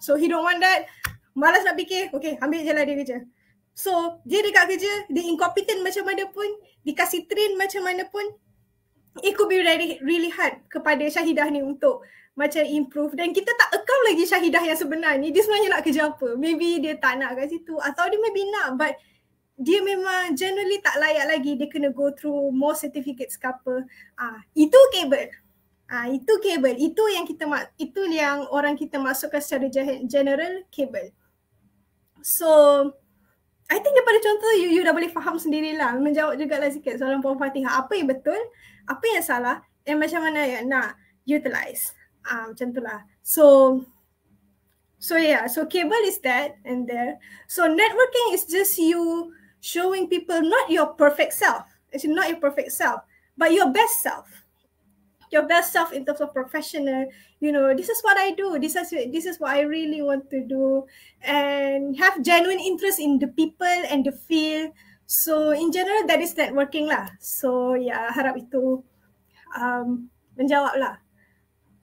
So, he don't want that. Malas nak fikir, okay, ambil je lah dia kerja. So, dia dekat kerja, dia incompetent macam mana pun, dikasih train macam mana pun, it could be really hard kepada Syahidah ni untuk macam improve, dan kita tak account lagi Syahidah yang sebenar ni dia sebenarnya nak kerja apa. Maybe dia tak nak kat situ atau dia maybe nak, but dia memang generally tak layak lagi, dia kena go through more certificates ke apa. Itu kabel. Itu kabel. Itu yang orang kita masukkan secara general kabel. So I think daripada contoh you dah boleh faham sendirilah, menjawab jugalah sikit soalan Puan Fatihah, apa yang betul, apa yang salah, dan macam mana yang nak utilize. Macam itulah. So cable is that and there. So networking is just you showing people not your perfect self. It's not your perfect self, but your best self. Your best self in terms of professional, you know, this is what I do, this is what I really want to do, and have genuine interest in the people and the field. So in general that is networking lah. So yeah, harap itu menjawab lah.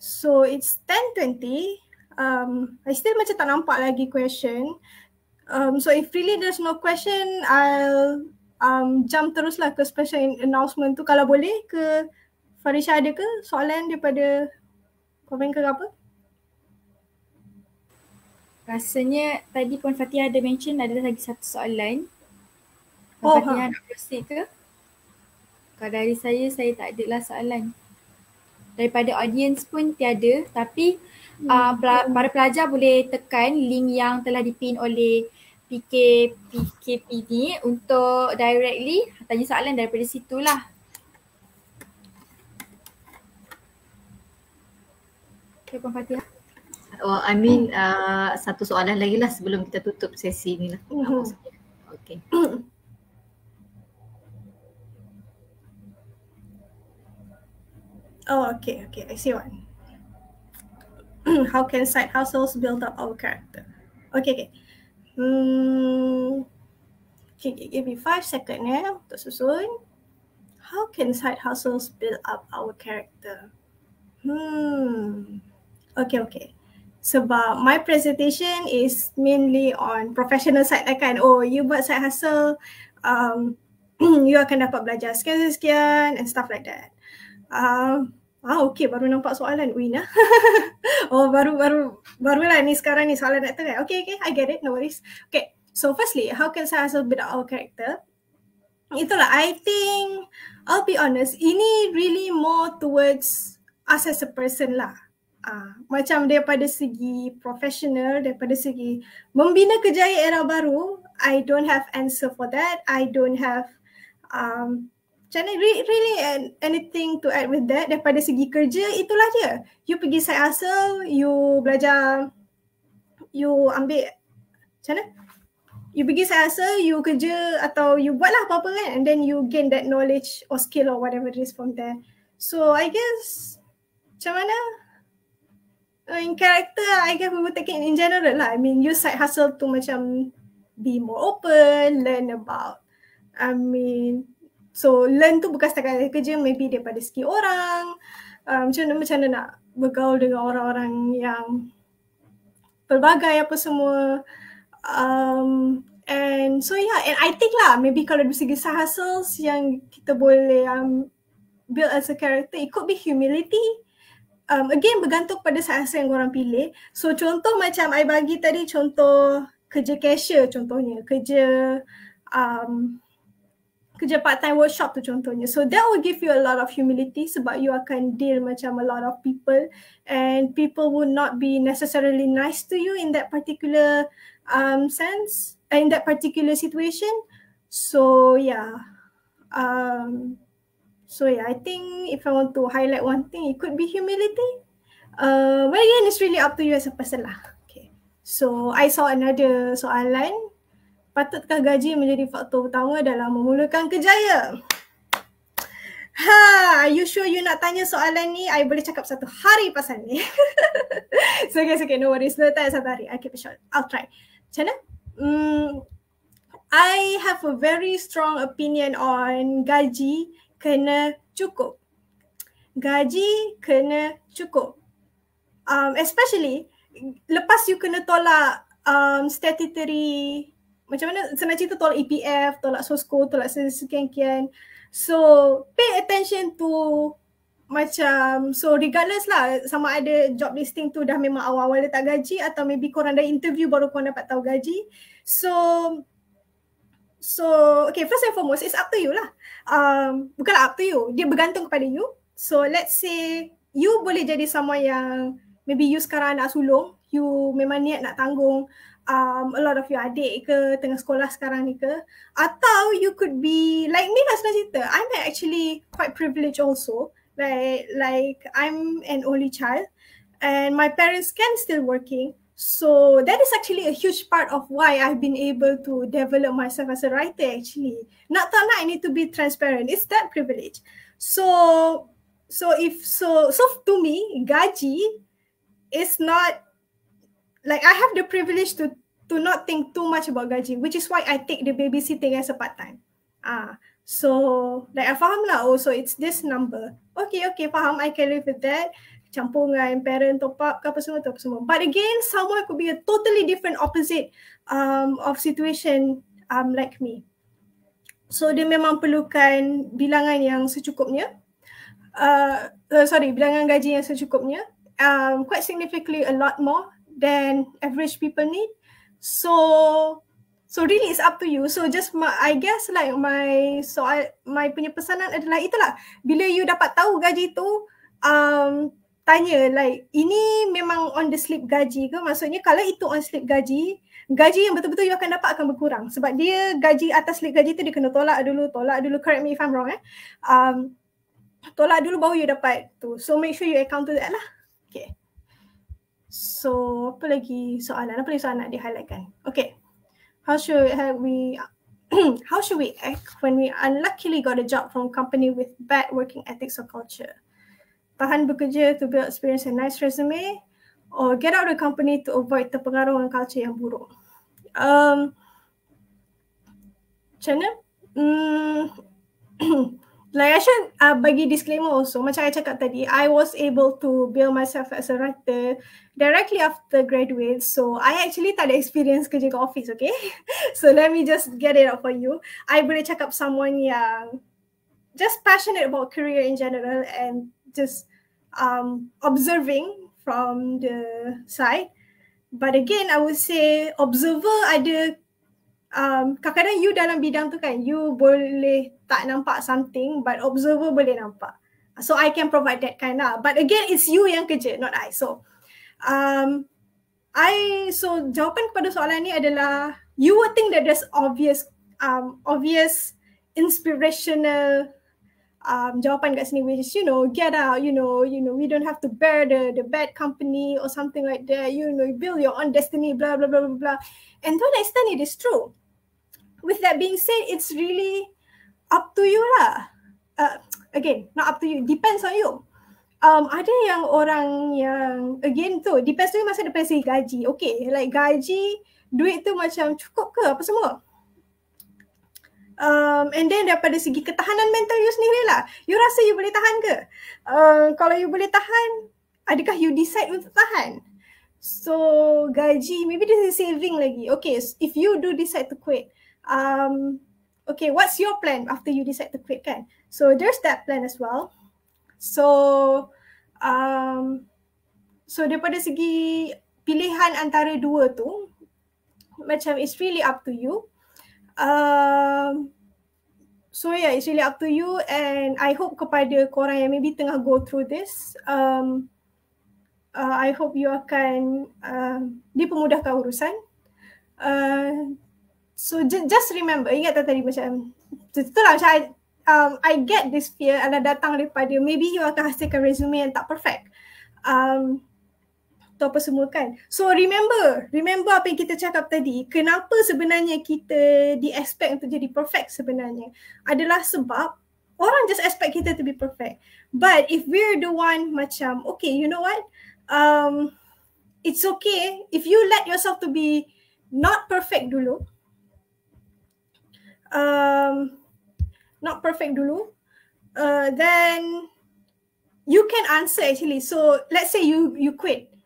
So it's 10:20. I still macam tak nampak lagi question. So if really there's no question, I'll jump teruslah ke special announcement tu. Kalau boleh ke Farisha, ada ke soalan daripada komen ke apa? Rasanya tadi Puan Fatihah ada mention ada lagi satu soalan. Puan Fatihah nak proceed ke? Kalau dari saya tak ada lah soalan. Daripada audience pun tiada, tapi para pelajar boleh tekan link yang telah dipin oleh PKP ni untuk directly tanya soalan daripada situlah. Okay, Puan Fatihah. Satu soalan lagi lah sebelum kita tutup sesi ni lah. Okay. Okay. I see one. How can side hustles build up our character? Okay. Give me 5 seconds untuk susun. How can side hustles build up our character? Okay. Sebab my presentation is mainly on professional side lah kan. You buat side hustle, you akan dapat belajar sekian and stuff like that. Okay, baru nampak soalan Wina. Barulah ni sekarang ni soalan nak tengok. Okay, I get it, no worries. Okay, so firstly, how can side hustle build up our character? Itulah, I think, I'll be honest, ini really more towards us as a person lah. Macam daripada segi professional, daripada segi membina kejayaan era baru, I don't have answer for that. I don't have really anything to add with that. Daripada segi kerja, itulah dia. You pergi side hustle, you belajar, you ambil, macam mana? You pergi side hustle, you kerja atau you buatlah apa-apa kan, and then you gain that knowledge or skill or whatever it is from there. So I guess macam mana? In character, I guess we will take it in general lah. I mean, use side hustle to macam be more open, learn about, so learn tu bukan setakat dari kerja, maybe daripada segi orang, macam mana nak bergaul dengan orang-orang yang pelbagai apa semua. And so yeah, and I think lah, maybe kalau dari segi side hustles yang kita boleh build as a character, it could be humility. Again, bergantung pada side hustle yang korang pilih. So contoh macam I bagi tadi contoh kerja cashier contohnya, kerja part-time workshop tu contohnya. So that will give you a lot of humility sebab you akan deal macam a lot of people and people would not be necessarily nice to you in that particular sense, in that particular situation. So yeah. I think if I want to highlight one thing, it could be humility. But again, it's really up to you as a person lah. Okay. So I saw another soalan. Patutkah gaji menjadi faktor utama dalam memulakan kejayaan? Are you sure you nak tanya soalan ni? I boleh cakap satu hari pasal ni. So okay, no worries. No tanya satu hari. I keep it short. I'll try. Macam mana? I have a very strong opinion on gaji kena cukup. Gaji kena cukup. Especially lepas you kena tolak statutory, macam mana senang cerita, tolak EPF, tolak SOSCO, tolak sekian-kian. So pay attention to macam, so regardless lah sama ada job listing tu dah memang awal-awal letak gaji atau maybe korang dah interview baru korang dapat tahu gaji. So okay, first and foremost, it's up to you lah. Bukanlah up to you, dia bergantung kepada you. So let's say you boleh jadi sama yang maybe you sekarang anak sulung, you memang niat nak tanggung a lot of your adik ke tengah sekolah sekarang ni ke, atau you could be like me lah senang cerita. I'm actually quite privileged also. Like I'm an only child and my parents can still working. So that is actually a huge part of why I've been able to develop myself as a writer actually. Nak tak nak, I need to be transparent. It's that privilege. So to me, gaji is not, like I have the privilege to not think too much about gaji, which is why I take the babysitting as a part-time. So like I faham lah, oh so it's this number. Okay, faham, I can live with that. Campur dengan parent top up ke apa semua. But again, someone could be a totally different opposite of situation like me. So dia memang perlukan bilangan yang secukupnya. Bilangan gaji yang secukupnya. Quite significantly a lot more than average people need. So really it's up to you. So just I guess like my punya pesanan adalah itulah. Bila you dapat tahu gaji tu, tanya like ini memang on the slip gaji ke? Maksudnya kalau itu on slip gaji yang betul-betul you akan dapat akan berkurang. Sebab dia gaji atas slip gaji tu dia kena tolak dulu, correct me if I'm wrong tolak dulu baru you dapat tu. So make sure you account to that lah. Okay. So apa lagi soalan nak di-highlightkan? Okay. How should we act when we unluckily got a job from a company with bad working ethics or culture? Tahan bekerja to build experience and nice resume, or get out of the company to avoid terpengaruh dengan culture yang buruk? Macam mana? Like I should bagi disclaimer also, macam I cakap tadi, I was able to build myself as a writer directly after graduate. So I actually tak ada experience kerja kat office, okay? So let me just get it out for you. I boleh cakap someone yang just passionate about career in general and just observing from the side. But again, I would say observer ada kadang-kadang you dalam bidang tu kan, you boleh tak nampak something but observer boleh nampak. So I can provide that kind lah. But again, it's you yang kerja, not I. So jawapan kepada soalan ni adalah, you would think that there's obvious inspirational jawapan kat sini, which is, get out, we don't have to bear the bad company or something like that, you build your own destiny, blah, blah, blah, blah, blah. And to an extent, it is true. With that being said, it's really up to you lah. Again, not up to you, depends on you. Ada yang orang yang, again tu, depends on you masa depan segi gaji. Okay, like gaji, duit tu macam cukup ke apa semua? And then daripada segi ketahanan mental you sendiri lah. You rasa you boleh tahan ke? Kalau you boleh tahan, adakah you decide untuk tahan? So gaji, maybe this is saving lagi. Okay, if you do decide to quit, okay, what's your plan after you decide to quit kan? So there's that plan as well. So daripada segi pilihan antara dua tu, macam it's really up to you. So yeah, it's really up to you, and I hope kepada korang yang maybe tengah go through this, I hope you akan dipermudahkan urusan. So just remember, ingat tadi macam itulah macam I get this fear adalah datang daripada maybe you akan hasilkan resume yang tak perfect. Atau apa semua kan. So remember apa yang kita cakap tadi, kenapa sebenarnya kita di-expect untuk jadi perfect sebenarnya adalah sebab orang just expect kita to be perfect. But if we're the one macam, okay, you know what, it's okay if you let yourself to be not perfect dulu, then you can answer actually. So let's say you quit.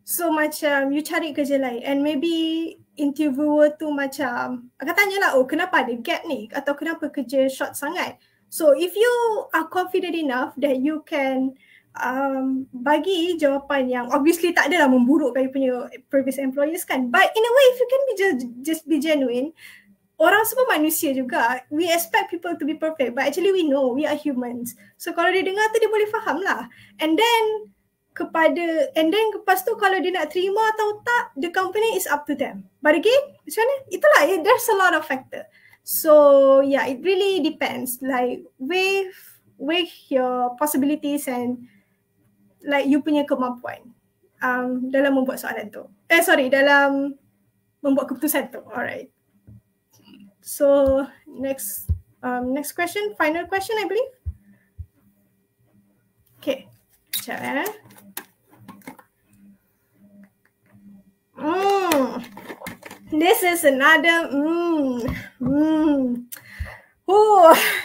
So macam you cari kerja lain and maybe interviewer tu macam akan tanya lah, oh kenapa ada gap ni atau kenapa kerja short sangat. So if you are confident enough that you can bagi jawapan yang obviously tak adalah memburukkan you punya previous employers kan, but in a way if you can be just be genuine, orang semua manusia juga, we expect people to be perfect but actually we know we are humans. So kalau dia dengar tu dia boleh faham lah. And then lepas tu kalau dia nak terima atau tak, the company is up to them. But again, macam mana? Itulah, there's a lot of factor. So yeah, it really depends. Like with your possibilities and like you punya kemampuan dalam membuat soalan tu. Dalam membuat keputusan tu. Alright. So next question, final question I believe. Okay. Sekejap This is another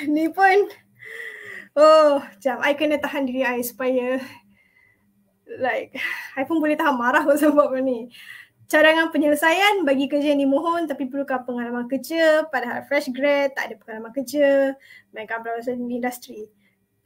ni pun sekejap, I kena tahan diri I supaya like I pun boleh tahan marah kot sebab ni. Cadangan penyelesaian bagi kerja yang dimohon tapi perlukan pengalaman kerja, padahal fresh grad tak ada pengalaman kerja, mereka berasal dari industri.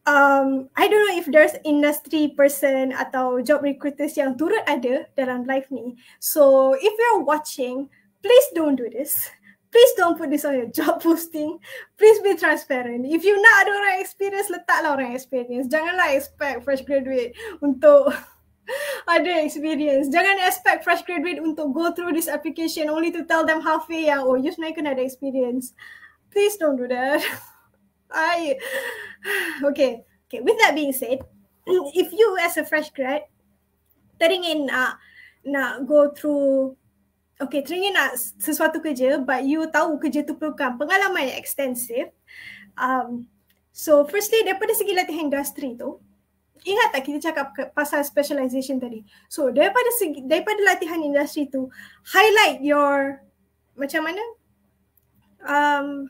I don't know if there's industry person atau job recruiters yang turut ada dalam live ni. So if you're watching, please don't do this. Please don't put this on your job posting. Please be transparent. If you nak ada orang experience, letaklah orang experience. Janganlah expect fresh graduate untuk ada experience. Jangan expect fresh graduate untuk go through this application only to tell them halfway yang you sebenarnya kena ada experience. Please don't do that. Okay. With that being said, if you as a fresh grad teringin nak go through, teringin nak sesuatu kerja but you tahu kerja tu perlukan pengalaman yang extensive. So firstly, daripada segi latihan industri tu, ingat tak kita cakap pasal specialization tadi? So daripada latihan industri tu, highlight your macam mana?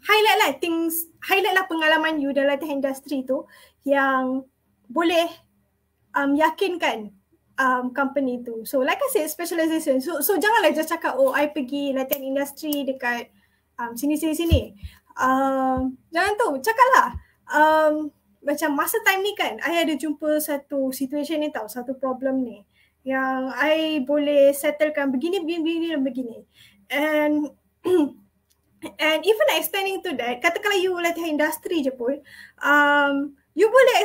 Highlight lah pengalaman you dalam latihan industri tu yang boleh yakinkan company tu. So like I said, specialization. So janganlah just cakap I pergi latihan industri dekat sini. Jangan tu, cakaplah macam masa time ni kan, I ada jumpa satu situation ni tau, satu problem ni yang I boleh settlekan begini. And even extending to that, katakanlah you latihan industri je pun, you boleh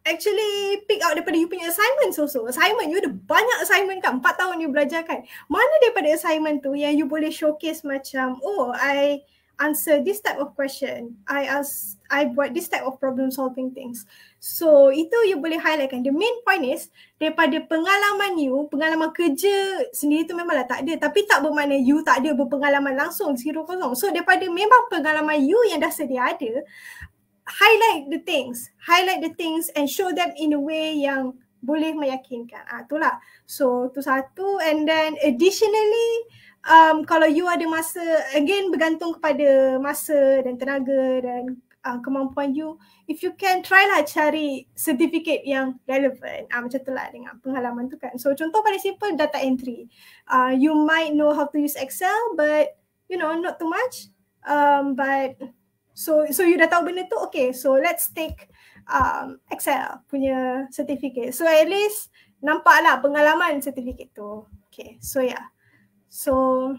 actually pick out daripada you punya assignments also. Assignment, you ada banyak assignment kan, 4 tahun you belajar kan. Mana daripada assignment tu yang you boleh showcase macam, I answer this type of question, I buat this type of problem solving things. So itu you boleh highlight kan. The main point is, daripada pengalaman you, pengalaman kerja sendiri tu memanglah tak ada, tapi tak bermakna you tak ada berpengalaman langsung 0-0. So daripada memang pengalaman you yang dah sedia ada, highlight the things and show them in a way yang boleh meyakinkan. Itulah. So tu satu. And then additionally, kalau you ada masa, again bergantung kepada masa dan tenaga dan kemampuan you, if you can try lah cari certificate yang relevant, macam tu lah dengan pengalaman tu kan. So contoh paling simple, data entry. You might know how to use Excel but not too much, but so you dah tahu benda tu, okay, so let's take Excel punya certificate. So at least nampak lah pengalaman certificate tu. Okay, so yeah. So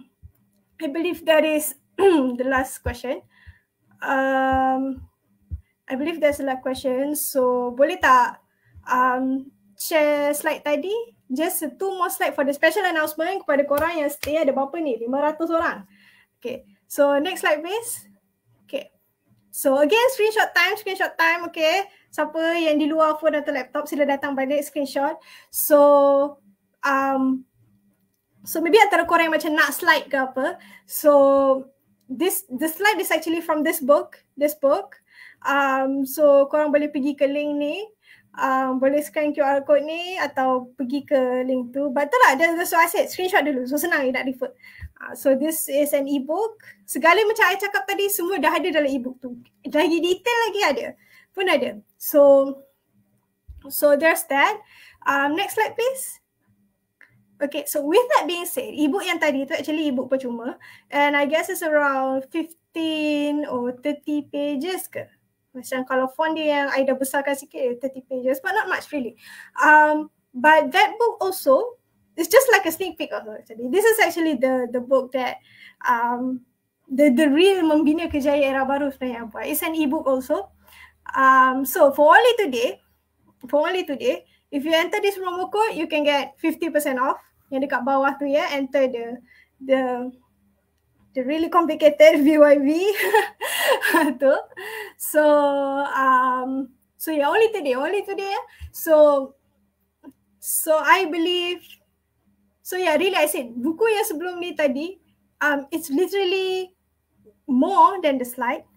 I believe that is the last question. I believe that's the last question. So boleh tak share slide tadi? Just 2 more slide for the special announcement kepada korang yang stay. Ada berapa ni? 500 orang. Okay. So next slide please. Okay. So again, screenshot time. Okay. Siapa yang di luar phone atau laptop, sila datang balik screenshot. So maybe antara korang yang macam nak slide ke apa. So the slide is actually from this book. So korang boleh pergi ke link ni, boleh scan QR code ni atau pergi ke link tu. But itulah, that's what I said, screenshot dulu. So senang you nak refer. So this is an e-book. Segala macam I cakap tadi semua dah ada dalam e-book tu. Lagi detail lagi ada. So there's that. Next slide please. Okay, so with that being said, e-book yang tadi tu actually e-book percuma, and I guess it's around 15 or 30 pages ke. Macam kalau font dia yang I dah besarkan sikit, 30 pages, but not much really. But that book also, it's just like a sneak peek of her. Jadi this is actually the book that the real Membina Kejayaan Era Baru sebenarnya buat. It's an e-book also. So for only today, if you enter this promo code, you can get 50% off. Yang dekat bawah tu ya, enter the really complicated VYV tu. So yeah, only today. So I believe, so yeah, really I said buku yang sebelum ni tadi, it's literally more than the slide,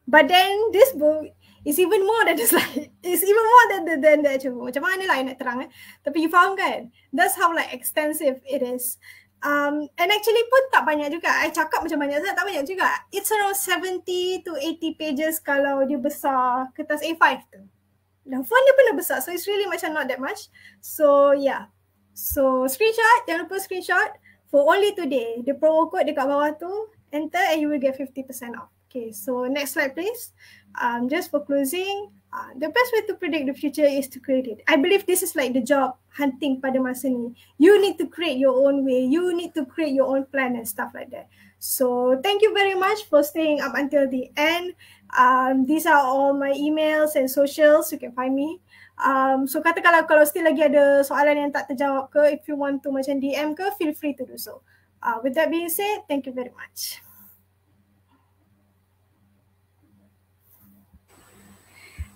but then this book is even more than the slide. It's even more than the actual book. Macam mana lah I nak terang tapi you faham kan? That's how like extensive it is. And actually pun tak banyak juga. I cakap macam banyak sangat, tak banyak juga. It's around 70 to 80 pages kalau dia besar kertas A5 tu. Dan font dia pun dah besar, so it's really macam not that much. So yeah, so screenshot, jangan lupa screenshot for only today. The promo code dekat bawah tu, enter and you will get 50% off. Okay, so next slide please. Just for closing, the best way to predict the future is to create it. I believe this is like the job hunting pada masa ni. You need to create your own way. You need to create your own plan and stuff like that. So thank you very much for staying up until the end. These are all my emails and socials. You can find me. So katakanlah kalau still lagi ada soalan yang tak terjawab ke, if you want to macam DM ke, feel free to do so. With that being said, thank you very much.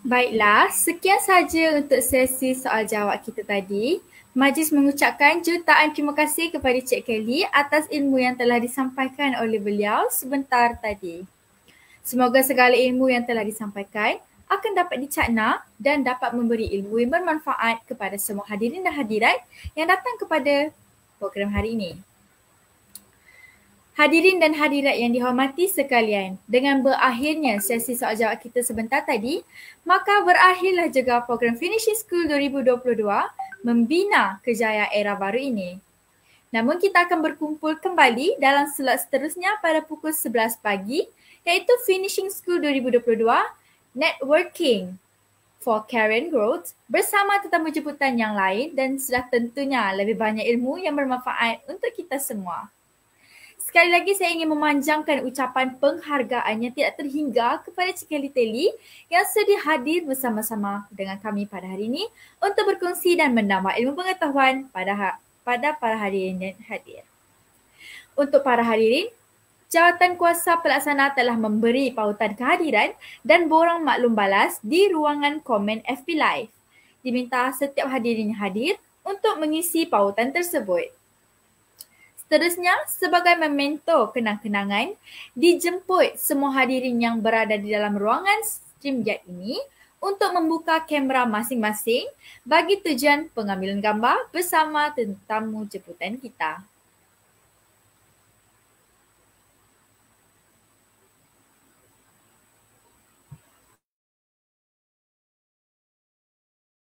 Baiklah, sekian saja untuk sesi soal jawab kita tadi. Majlis mengucapkan jutaan terima kasih kepada Cik Kelly atas ilmu yang telah disampaikan oleh beliau sebentar tadi. Semoga segala ilmu yang telah disampaikan akan dapat dicerna dan dapat memberi ilmu yang bermanfaat kepada semua hadirin dan hadirat yang datang kepada program hari ini. Hadirin dan hadirat yang dihormati sekalian, dengan berakhirnya sesi soal jawab kita sebentar tadi, maka berakhirlah juga program Finishing School 2022 Membina Kejayaan Era Baru ini. Namun kita akan berkumpul kembali dalam slot seterusnya pada pukul 11 pagi, iaitu Finishing School 2022 Networking for Career Growth bersama tetamu jemputan yang lain dan sudah tentunya lebih banyak ilmu yang bermanfaat untuk kita semua. Sekali lagi saya ingin memanjangkan ucapan penghargaan yang tidak terhingga kepada Cik Kelly Telly yang sedia hadir bersama-sama dengan kami pada hari ini untuk berkongsi dan menambah ilmu pengetahuan pada para hadirin dan hadir. Untuk para hadirin, Jawatan Kuasa Pelaksana telah memberi pautan kehadiran dan borang maklum balas di ruangan komen FB Live. Diminta setiap hadirin yang hadir untuk mengisi pautan tersebut. Seterusnya, sebagai memento kenang-kenangan, dijemput semua hadirin yang berada di dalam ruangan StreamYard ini untuk membuka kamera masing-masing bagi tujuan pengambilan gambar bersama tetamu jemputan kita.